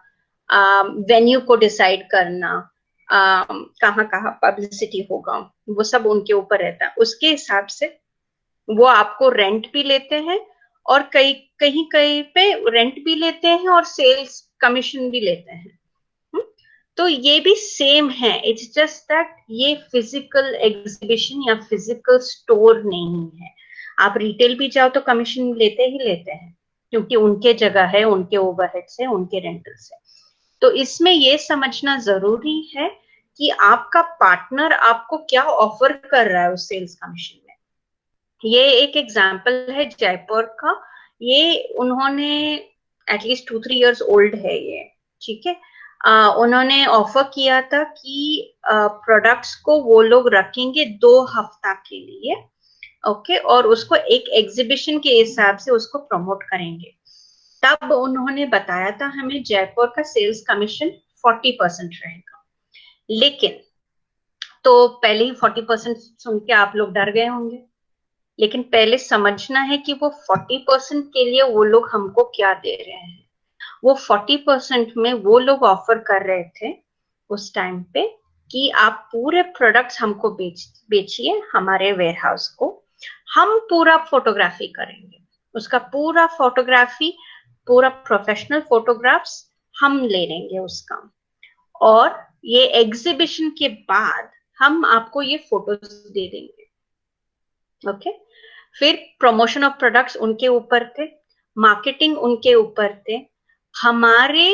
वेन्यू को डिसाइड करना, कहाँ कहाँ पब्लिसिटी होगा, वो सब उनके ऊपर रहता है। उसके हिसाब से वो आपको रेंट भी लेते हैं और कहीं पे रेंट भी लेते हैं और सेल्स कमीशन भी लेते हैं। तो ये भी सेम है, इट्स जस्ट दैट ये फिजिकल एग्जीबिशन या फिजिकल स्टोर नहीं है। आप रिटेल भी जाओ तो कमीशन लेते ही लेते हैं, क्योंकि उनके जगह है, उनके ओवरहेड से, उनके रेंटल से। तो इसमें ये समझना जरूरी है कि आपका पार्टनर आपको क्या ऑफर कर रहा है उस सेल्स कमीशन में। ये एक एग्जाम्पल है जयपुर का, ये उन्होंने एटलीस्ट 2-3 इयर्स ओल्ड है ये। ठीक है, उन्होंने ऑफर किया था कि प्रोडक्ट्स को वो लोग रखेंगे 2 हफ्ता के लिए, ओके, और उसको एक एग्जीबिशन के हिसाब से उसको प्रमोट करेंगे। तब उन्होंने बताया था हमें जयपुर का सेल्स कमीशन 40% रहेगा। लेकिन तो पहले ही 40% सुन के आप लोग डर गए होंगे, लेकिन पहले समझना है कि वो 40% के लिए वो लोग हमको क्या दे रहे हैं। वो 40% में वो लोग ऑफर कर रहे थे उस टाइम पे कि आप पूरे प्रोडक्ट्स हमको बेचिए हमारे वेयरहाउस को, हम पूरा फोटोग्राफी करेंगे, उसका पूरा फोटोग्राफी, पूरा प्रोफेशनल फोटोग्राफ्स हम ले लेंगे उसका, और ये एग्जीबिशन के बाद हम आपको ये फोटोज दे देंगे। ओके, फिर प्रमोशन ऑफ प्रोडक्ट्स उनके ऊपर थे, मार्केटिंग उनके ऊपर थे, हमारे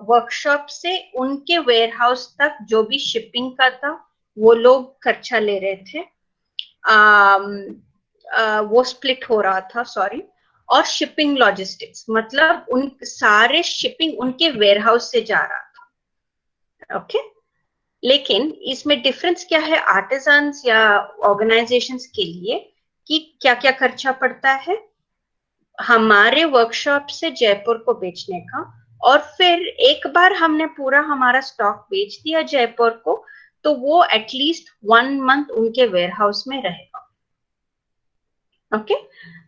वर्कशॉप से उनके वेयरहाउस तक जो भी शिपिंग का था वो लोग खर्चा ले रहे थे, वो स्प्लिट हो रहा था, सॉरी, और शिपिंग लॉजिस्टिक्स, मतलब उन सारे शिपिंग उनके वेयरहाउस से जा रहा था। ओके, लेकिन इसमें डिफरेंस क्या है आर्टिजन्स या ऑर्गेनाइजेशंस के लिए कि क्या क्या खर्चा पड़ता है हमारे वर्कशॉप से जयपुर को बेचने का। और फिर एक बार हमने पूरा हमारा स्टॉक बेच दिया जयपुर को, तो वो एटलीस्ट 1 मंथ उनके वेयर हाउस में रहेगा। ओके,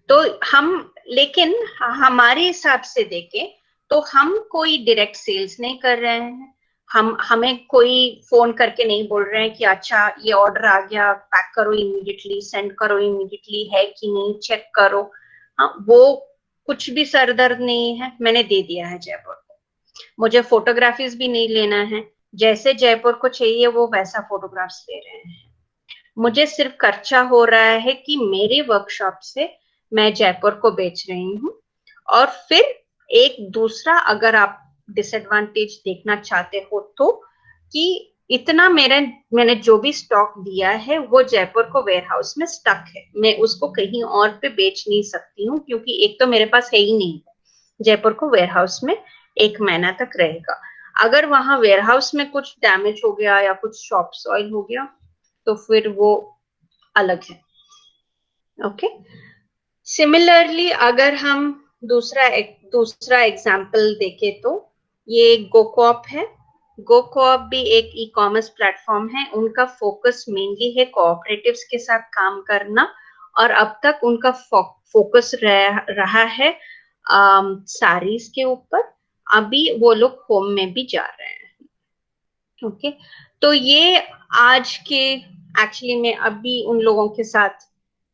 तो हम, लेकिन हमारे हिसाब से देखें तो हम कोई डायरेक्ट सेल्स नहीं कर रहे हैं। हमें कोई फोन करके नहीं बोल रहे हैं कि अच्छा ये ऑर्डर आ गया, पैक करो इमीडिएटली, सेंड करो इमीडिएटली, है कि नहीं चेक करो। हाँ, वो कुछ भी सरदर्द नहीं है, मैंने दे दिया है जयपुर को। मुझे फोटोग्राफीज भी नहीं लेना है, जैसे जयपुर को चाहिए वो वैसा फोटोग्राफ्स ले रहे हैं। मुझे सिर्फ खर्चा हो रहा है कि मेरे वर्कशॉप से मैं जयपुर को बेच रही हूँ। और फिर एक दूसरा अगर आप डिसएडवांटेज देखना चाहते हो तो, कि इतना मैंने जो भी स्टॉक दिया है वो जयपुर को वेयर हाउस में स्टक है, मैं उसको कहीं और पे बेच नहीं सकती हूँ, क्योंकि एक तो मेरे पास है ही नहीं, जयपुर को वेयर हाउस में 1 महीना तक रहेगा। अगर वहां वेयर हाउस में कुछ डैमेज हो गया या कुछ शॉप सॉइल हो गया तो फिर वो अलग है। ओके, सिमिलरली अगर हम दूसरा एग्जाम्पल देखें तो ये गोकॉप है। गोकॉप भी एक ई कॉमर्स प्लेटफॉर्म है, उनका फोकस मेनली है कोऑपरेटिव्स के साथ काम करना, और अब तक उनका फोकस रहा है साड़ीज के ऊपर। अभी वो लोग होम में भी जा रहे हैं। ओके, तो ये आज के, एक्चुअली मैं अभी उन लोगों के साथ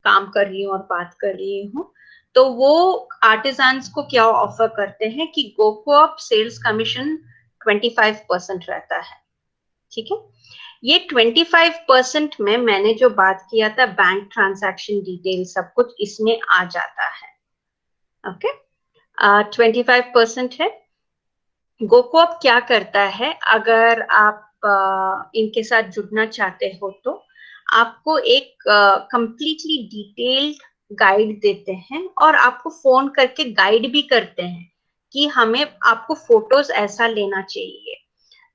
काम कर रही हूँ और बात कर रही हूँ। तो वो आर्टिजान्स को क्या ऑफर करते हैं कि गोकोऑप सेल्स कमीशन 25% रहता है। ठीक है, ये 25% में मैंने जो बात किया था बैंक ट्रांजैक्शन डिटेल सब कुछ इसमें आ जाता है। ओके, 25% है। गोकोऑप क्या करता है, अगर आप इनके साथ जुड़ना चाहते हो तो आपको एक कंप्लीटली डिटेल्ड गाइड देते हैं, और आपको फोन करके गाइड भी करते हैं कि हमें आपको फोटोज ऐसा लेना चाहिए।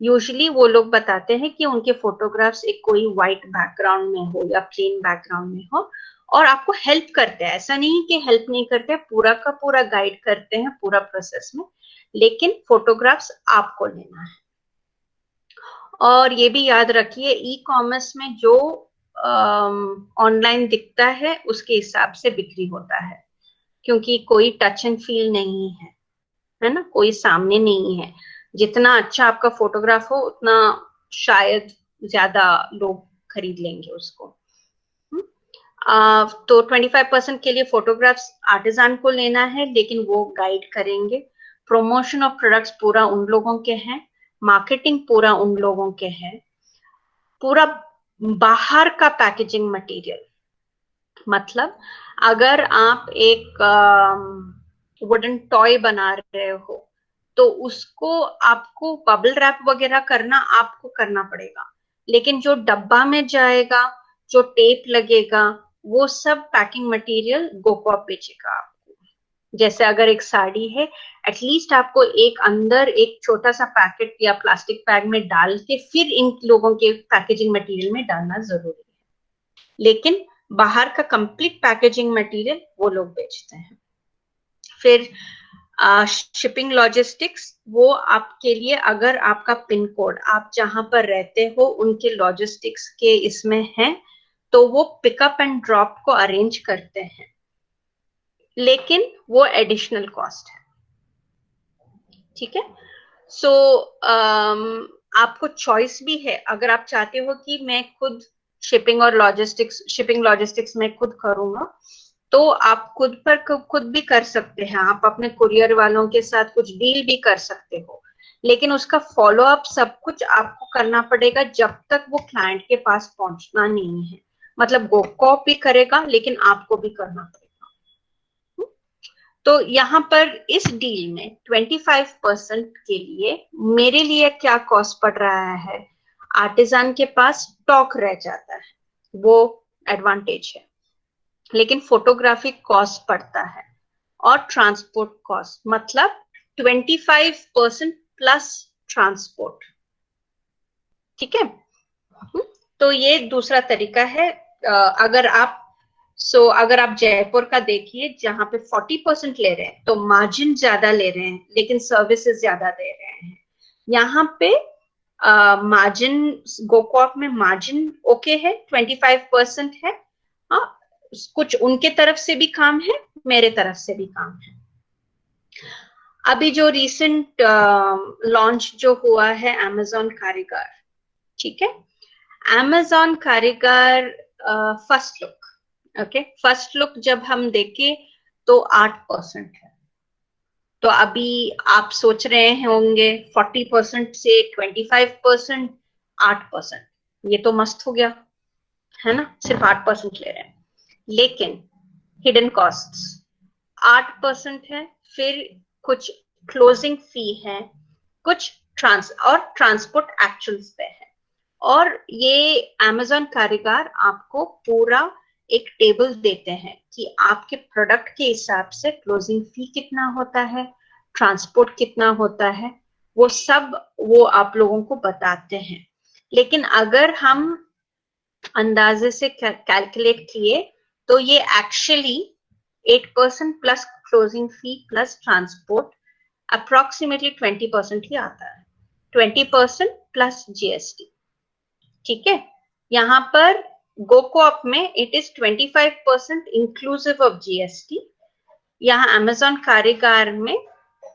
यूजुअली वो लोग बताते हैं कि उनके फोटोग्राफ्स एक कोई व्हाइट बैकग्राउंड में हो या प्लेन बैकग्राउंड में हो, और आपको हेल्प करते हैं। ऐसा नहीं कि हेल्प नहीं करते, पूरा का पूरा गाइड करते हैं पूरा प्रोसेस में, लेकिन फोटोग्राफ्स आपको लेना है। और ये भी याद रखिए, ई कॉमर्स में जो ऑनलाइन दिखता है उसके हिसाब से बिक्री होता है, क्योंकि कोई टच एंड फील नहीं है ना, कोई सामने नहीं है। जितना अच्छा आपका फोटोग्राफ हो उतना शायद ज्यादा लोग खरीद लेंगे उसको। तो 25% के लिए फोटोग्राफ्स आर्टिजान को लेना है, लेकिन वो गाइड करेंगे। प्रमोशन ऑफ प्रोडक्ट्स पूरा उन लोगों के हैं, मार्केटिंग पूरा उन लोगों के हैं, पूरा बाहर का पैकेजिंग मटेरियल। मतलब अगर आप एक वुडन टॉय बना रहे हो तो उसको आपको बबल रैप वगैरह करना आपको करना पड़ेगा, लेकिन जो डब्बा में जाएगा, जो टेप लगेगा, वो सब पैकिंग मटेरियल गोकॉप बेचेगा आपको। जैसे अगर एक साड़ी है, एटलीस्ट आपको एक अंदर एक छोटा सा पैकेट या प्लास्टिक बैग में डाल के फिर इन लोगों के पैकेजिंग मटेरियल में डालना जरूरी है, लेकिन बाहर का कंप्लीट पैकेजिंग मटेरियल वो लोग बेचते हैं। फिर शिपिंग लॉजिस्टिक्स, वो आपके लिए, अगर आपका पिन कोड आप जहां पर रहते हो उनके लॉजिस्टिक्स के इसमें है, तो वो पिकअप एंड ड्रॉप को अरेंज करते हैं, लेकिन वो एडिशनल कॉस्ट है। ठीक है, सो आपको चॉइस भी है। अगर आप चाहते हो कि मैं खुद शिपिंग लॉजिस्टिक्स मैं खुद करूंगा, तो आप खुद भी कर सकते हैं। आप अपने कुरियर वालों के साथ कुछ डील भी कर सकते हो, लेकिन उसका फॉलो अप सब कुछ आपको करना पड़ेगा जब तक वो क्लाइंट के पास पहुंचना नहीं है। मतलब गोकॉप भी करेगा, लेकिन आपको भी करना पड़ेगा। तो यहाँ पर इस डील में 25% के लिए मेरे लिए क्या कॉस्ट पड़ रहा है, आर्टिजान के पास स्टॉक रह जाता है, वो एडवांटेज है, लेकिन फोटोग्राफी कॉस्ट पड़ता है, और ट्रांसपोर्ट कॉस्ट, मतलब 25% प्लस ट्रांसपोर्ट। ठीक है, तो ये दूसरा तरीका है। अगर आप सो अगर आप जयपुर का देखिए, जहां पे 40% ले रहे हैं तो मार्जिन ज्यादा ले रहे हैं लेकिन सर्विसेज ज्यादा दे रहे हैं। यहाँ पे मार्जिन, गोकॉप में मार्जिन ओके है, 25% है। हाँ, कुछ उनके तरफ से भी काम है, मेरे तरफ से भी काम है। अभी जो रिसेंट लॉन्च जो हुआ है अमेजोन कारीगर, ठीक है, अमेजोन कारीगर first look, okay, first look जब हम देखें तो 8% है। तो अभी आप सोच रहे होंगे 40% से 25%, 8%, ये तो मस्त हो गया, है ना, सिर्फ 8% ले रहे हैं। लेकिन हिडन कॉस्ट्स 8% है, फिर कुछ क्लोजिंग फी है, कुछ ट्रांसपोर्ट एक्चुअल्स पे है। और ये अमेजोन कारीगर आपको पूरा एक टेबल देते हैं कि आपके प्रोडक्ट के हिसाब से क्लोजिंग फी कितना होता है, ट्रांसपोर्ट कितना होता है, वो सब वो आप लोगों को बताते हैं। लेकिन अगर हम अंदाजे से कैलकुलेट किए तो ये एक्चुअली 8% प्लस क्लोजिंग फी प्लस ट्रांसपोर्ट अप्रोक्सीमेटली 20% ही आता है, 20% प्लस जीएसटी। ठीक है, यहाँ पर गोकोऑप में it is 25% inclusive of GST, यहाँ अमेजोन कारीगर में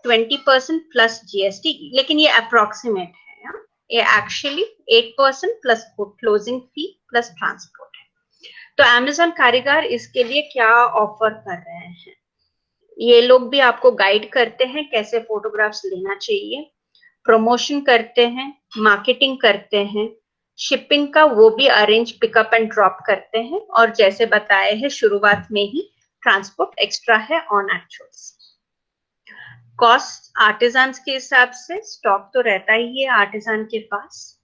20% प्लस जीएसटी, लेकिन ये अप्रोक्सीमेट है, ये एक्चुअली 8% प्लस क्लोजिंग फी प्लस ट्रांसपोर्ट है। तो अमेजोन कारीगर इसके लिए क्या ऑफर कर रहे हैं, ये लोग भी आपको गाइड करते हैं कैसे फोटोग्राफ्स लेना चाहिए, प्रमोशन करते हैं, मार्केटिंग करते हैं, शिपिंग का वो भी अरेंज पिकअप एंड ड्रॉप करते हैं, और जैसे बताए हैं शुरुआत में ही ट्रांसपोर्ट एक्स्ट्रा है ऑन एक्चुअल्स। कॉस्ट आर्टिजान के हिसाब से स्टॉक तो रहता ही है आर्टिजान के पास,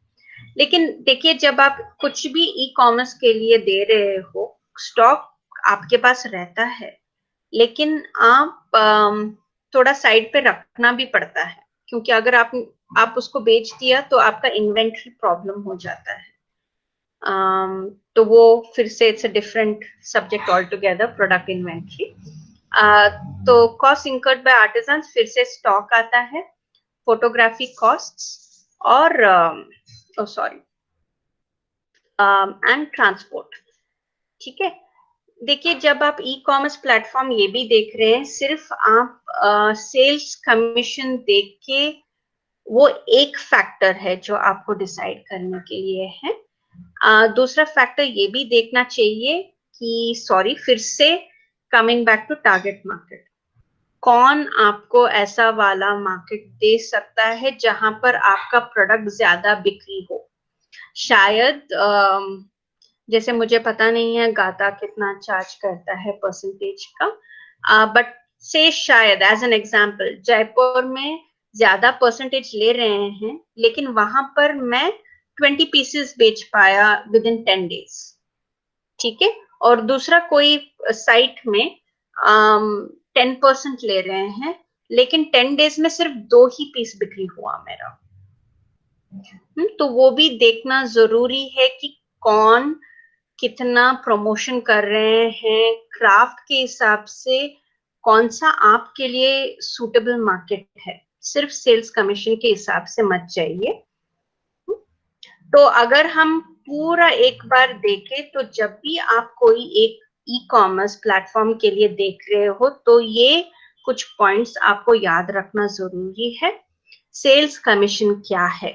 लेकिन देखिए जब आप कुछ भी ई कॉमर्स के लिए दे रहे हो, स्टॉक आपके पास रहता है, लेकिन आप थोड़ा साइड पे रखना भी पड़ता है, क्योंकि अगर आप उसको बेच दिया तो आपका इन्वेंट्री प्रॉब्लम हो जाता है। तो वो फिर से it's a different subject all together, product inventory. तो कॉस्ट इंकर्ड बाय आर्टिजन्स, फिर से स्टॉक आता है, फोटोग्राफी कॉस्ट्स और सॉरी एंड ट्रांसपोर्ट। ठीक है, देखिए जब आप ई कॉमर्स प्लेटफॉर्म ये भी देख रहे हैं, सिर्फ आप सेल्स कमीशन देख के, वो एक फैक्टर है जो आपको डिसाइड करने के लिए है। दूसरा फैक्टर ये भी देखना चाहिए कि सॉरी, फिर से coming back to target market, कौन आपको ऐसा वाला मार्केट दे सकता है जहां पर आपका प्रोडक्ट ज्यादा बिक्री हो। शायद जैसे मुझे पता नहीं है गाता कितना चार्ज करता है परसेंटेज का, बट से शायद एज एन एग्जांपल जयपुर में ज्यादा परसेंटेज ले रहे हैं, लेकिन वहां पर मैं 20 पीसेस बेच पाया विद इन 10 डेज। ठीक है, और दूसरा कोई साइट में 10% ले रहे हैं, लेकिन 10 डेज में सिर्फ 2 ही पीस बिक्री हुआ मेरा। तो वो भी देखना जरूरी है कि कौन कितना प्रमोशन कर रहे हैं, क्राफ्ट के हिसाब से कौन सा आपके लिए सूटेबल मार्केट है, सिर्फ सेल्स कमीशन के हिसाब से मत जाइए। तो अगर हम पूरा एक बार देखें तो जब भी आप कोई एक ई कॉमर्स प्लेटफॉर्म के लिए देख रहे हो तो ये कुछ पॉइंट्स आपको याद रखना जरूरी है। सेल्स कमीशन क्या है,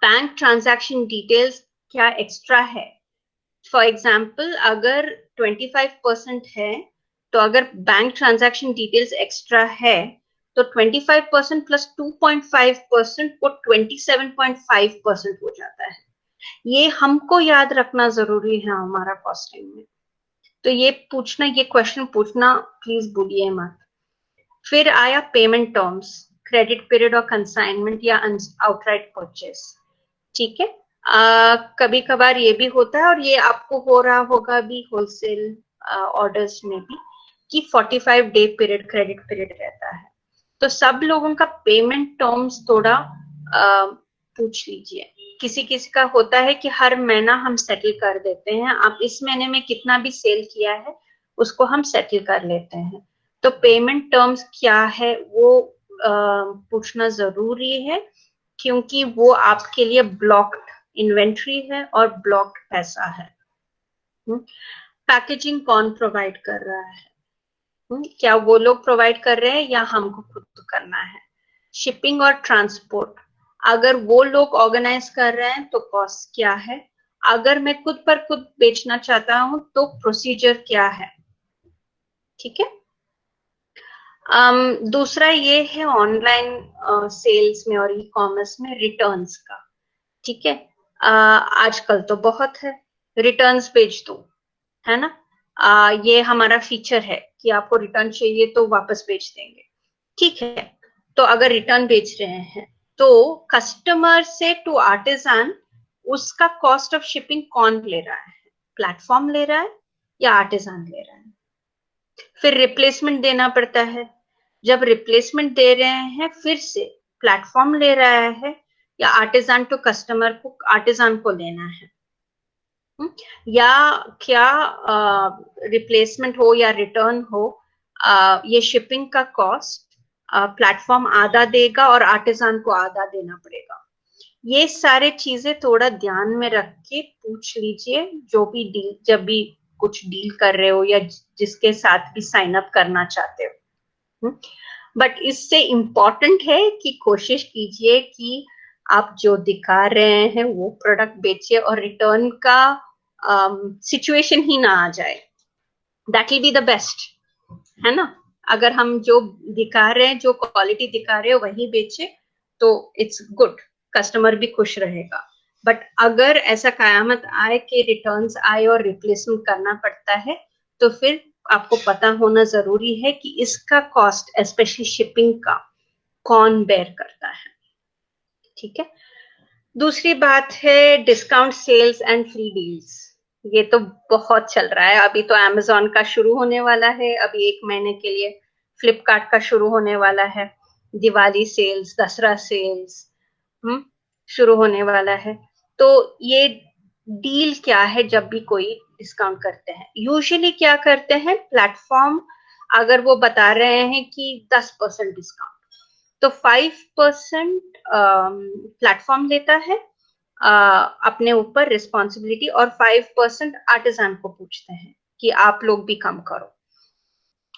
बैंक ट्रांजैक्शन डिटेल्स क्या एक्स्ट्रा है। फॉर एग्जाम्पल अगर 25% है, तो अगर बैंक ट्रांजैक्शन डिटेल्स एक्स्ट्रा है तो 25% प्लस 2.5% वो 27.5% हो जाता है। ये हमको याद रखना जरूरी है हमारा कॉस्टिंग में। तो ये पूछना, ये क्वेश्चन पूछना प्लीज भूलिए मत। फिर आया पेमेंट टर्म्स, क्रेडिट पीरियड और कंसाइनमेंट या आउटराइट परचेस। ठीक है, कभी कभार ये भी होता है, और ये आपको हो रहा होगा भी होलसेल ऑर्डर्स में भी, कि 45 डे पीरियड क्रेडिट पीरियड रहता है। तो सब लोगों का पेमेंट टर्म्स थोड़ा पूछ लीजिए। किसी किसी का होता है कि हर महीना हम सेटल कर देते हैं, आप इस महीने में कितना भी सेल किया है उसको हम सेटल कर लेते हैं। तो पेमेंट टर्म्स क्या है वो पूछना जरूरी है, क्योंकि वो आपके लिए ब्लॉक्ड इन्वेंट्री है और ब्लॉक्ड पैसा है। पैकेजिंग कौन प्रोवाइड कर रहा है? क्या वो लोग प्रोवाइड कर रहे हैं या हमको खुद करना है? शिपिंग और ट्रांसपोर्ट अगर वो लोग ऑर्गेनाइज कर रहे हैं तो कॉस्ट क्या है? अगर मैं खुद पर खुद बेचना चाहता हूं तो प्रोसीजर क्या है? ठीक है। दूसरा ये है ऑनलाइन सेल्स में और ई कॉमर्स में रिटर्न्स का। ठीक है। आजकल तो बहुत है, रिटर्न्स भेज दो, है ना। ये हमारा फीचर है कि आपको रिटर्न चाहिए तो वापस भेज देंगे। ठीक है। तो अगर रिटर्न बेच रहे हैं तो कस्टमर से टू आर्टिसान उसका कॉस्ट ऑफ शिपिंग कौन ले रहा है? प्लेटफॉर्म ले रहा है या आर्टिसान ले रहा है? फिर रिप्लेसमेंट देना पड़ता है। जब रिप्लेसमेंट दे रहे हैं फिर से प्लेटफॉर्म ले रहा है या आर्टिसान टू कस्टमर को आर्टिसान को लेना है? या क्या रिप्लेसमेंट हो या रिटर्न हो, ये शिपिंग का कॉस्ट प्लेटफॉर्म आधा देगा और आर्टिसान को आधा देना पड़ेगा। ये सारे चीजें थोड़ा ध्यान में रख के पूछ लीजिए जो भी डील, जब भी कुछ डील कर रहे हो या जिसके साथ भी साइन अप करना चाहते हो। बट इससे इम्पोर्टेंट है कि कोशिश कीजिए कि आप जो दिखा रहे हैं वो प्रोडक्ट बेचिए और रिटर्न का सिचुएशन ही ना आ जाए। That will be the best, है ना। अगर हम जो दिखा रहे हैं, जो क्वालिटी दिखा रहे हैं वही बेचे तो इट्स गुड, कस्टमर भी खुश रहेगा। बट अगर ऐसा कयामत आए कि रिटर्न्स आए और रिप्लेसमेंट करना पड़ता है तो फिर आपको पता होना जरूरी है कि इसका कॉस्ट स्पेशली शिपिंग का कौन बेयर करता है। ठीक है। दूसरी बात है discount sales and free deals. ये तो बहुत चल रहा है। अभी तो अमेज़न का शुरू होने वाला है, अभी 1 महीने के लिए फ्लिपकार्ट का शुरू होने वाला है, दिवाली सेल्स, दसरा सेल्स शुरू होने वाला है। तो ये डील क्या है? जब भी कोई डिस्काउंट करते हैं, यूजुअली क्या करते हैं प्लेटफॉर्म, अगर वो बता रहे हैं कि 10% डिस्काउंट तो 5% प्लेटफॉर्म लेता है अपने ऊपर रिस्पॉन्सिबिलिटी और 5% आर्टिसान को पूछते हैं कि आप लोग भी कम करो।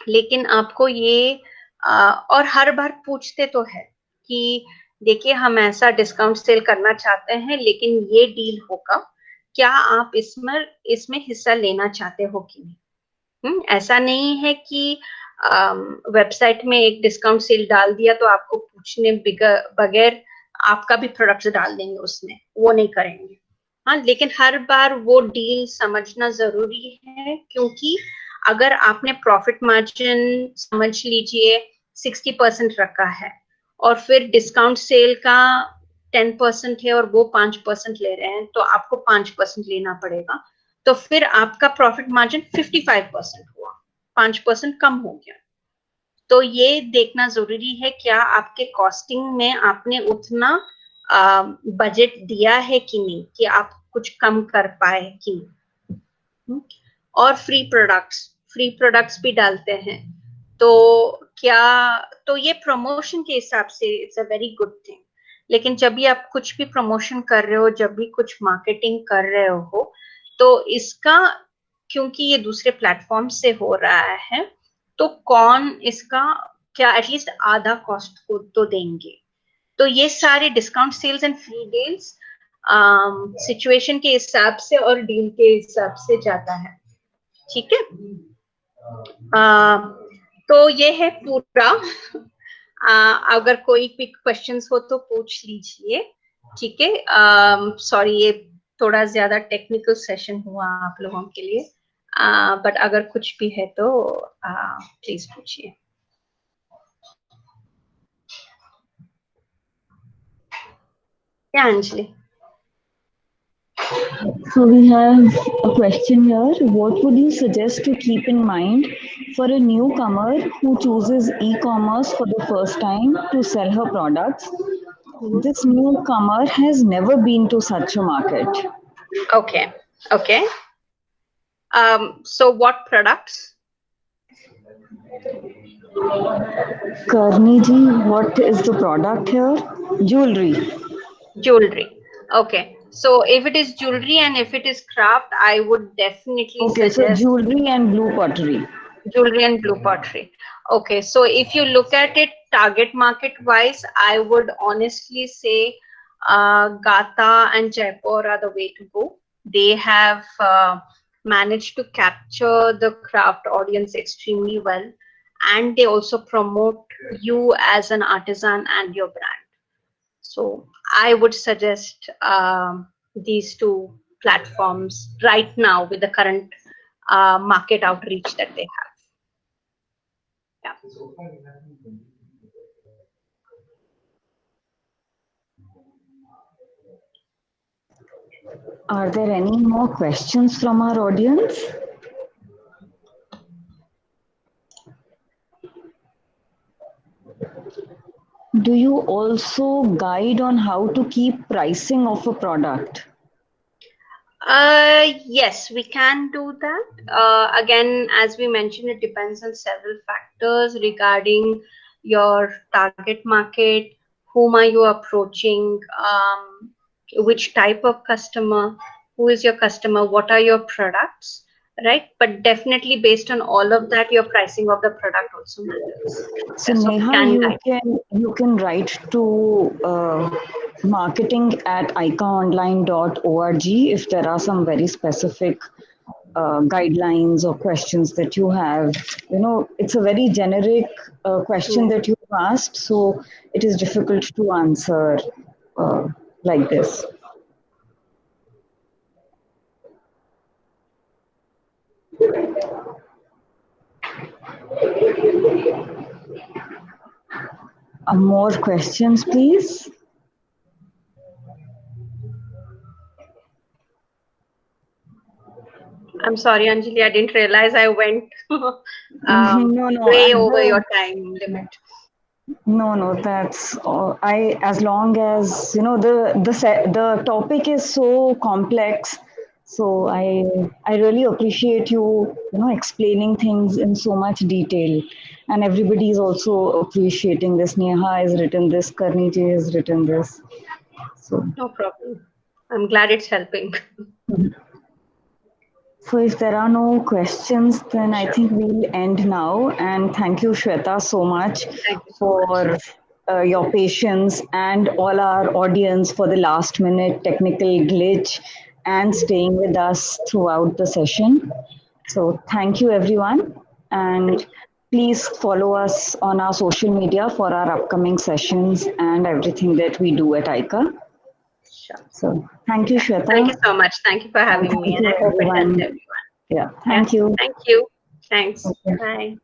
लेकिन आपको ये और हर बार पूछते तो है कि देखिए हम ऐसा डिस्काउंट सेल करना चाहते हैं लेकिन ये डील होगा, क्या आप इसमें हिस्सा लेना चाहते हो कि नहीं? ऐसा नहीं है कि वेबसाइट में एक डिस्काउंट सेल डाल दिया तो आपको पूछने बगैर आपका भी प्रोडक्ट डाल देंगे उसमें, वो नहीं करेंगे। हाँ, लेकिन हर बार वो डील समझना जरूरी है, क्योंकि अगर आपने प्रॉफिट मार्जिन समझ लीजिए 60% रखा है और फिर डिस्काउंट सेल का 10% है और वो 5% ले रहे हैं तो आपको 5% लेना पड़ेगा, तो फिर आपका प्रॉफिट मार्जिन 55% हुआ, 5% कम हो गया। तो ये देखना जरूरी है क्या आपके कॉस्टिंग में आपने उतना बजट दिया है कि नहीं, कि आप कुछ कम कर पाए कि नहीं। और फ्री प्रोडक्ट्स भी डालते हैं तो क्या, तो ये प्रमोशन के हिसाब से it's a very good thing. लेकिन जब भी आप कुछ भी प्रमोशन कर रहे हो, जब भी कुछ मार्केटिंग कर रहे हो, तो इसका, क्योंकि ये दूसरे प्लेटफॉर्म से हो रहा है तो कौन इसका क्या एटलीस्ट आधा कॉस्ट को तो देंगे। तो ये सारे discount sales and free deals situation के हिसाब से और डील के हिसाब से जाता है। ठीक है। तो ये है पूरा। अगर कोई भी क्वेश्चंस हो तो पूछ लीजिए। ठीक है। सॉरी ये थोड़ा ज्यादा टेक्निकल सेशन हुआ आप लोगों के लिए, बट अगर कुछ भी है तो प्लीज पूछिए। क्या Anjali? So we have a question here. What would you suggest to keep in mind for a newcomer who chooses e-commerce for the first time to sell her products? this newcomer has never been to such a market. Okay. Okay. So what products? Carnegie, what is the product here? Jewelry. Jewelry. Okay. So if it is jewelry and if it is craft, I would definitely Okay, so suggest jewelry and blue pottery. jewelry and blue pottery. Okay. So if you look at it target market wise, I would honestly say Gata and Jaipur are the way to go. They have managed to capture the craft audience extremely well, and they also promote you as an artisan and your brand. So I would suggest these two platforms right now with the current market outreach that they have. Yeah. Are there any more questions from our audience? Do you also guide on how to keep pricing of a product? Yes, we can do that. Again, as we mentioned, it depends on several factors regarding your target market, whom are you approaching, which type of customer, who is your customer, what are your products, right? But definitely based on all of that, your pricing of the product also matters. So So we Neha, can guide. you can write to marketing at icaonline.org if there are some very specific guidelines or questions that you have. You know, it's a very generic question that you've asked, so it is difficult to answer like this. More questions, please. I'm sorry, Anjali, I didn't realize I went No, way over your time limit. No, that's as long as you know the topic is so complex. So I really appreciate you explaining things in so much detail, and everybody is also appreciating this. Neha has written this, Karniji has written this. So No problem. I'm glad it's helping. So if there are no questions, then I Sure. think we'll end now. And thank you, Shweta, so much Thank you so much. for your patience and all our audience for the last minute technical glitch and staying with us throughout the session. So thank you, everyone. And please follow us on our social media for our upcoming sessions and everything that we do at ICA. Sure. So thank you, Yeah. Thank you Shweta. so much. Thank you for And having me, thank and you, I hope it helped everyone. everyone. Yeah, Yeah. thank you. Thank you. Thanks. Okay. Bye.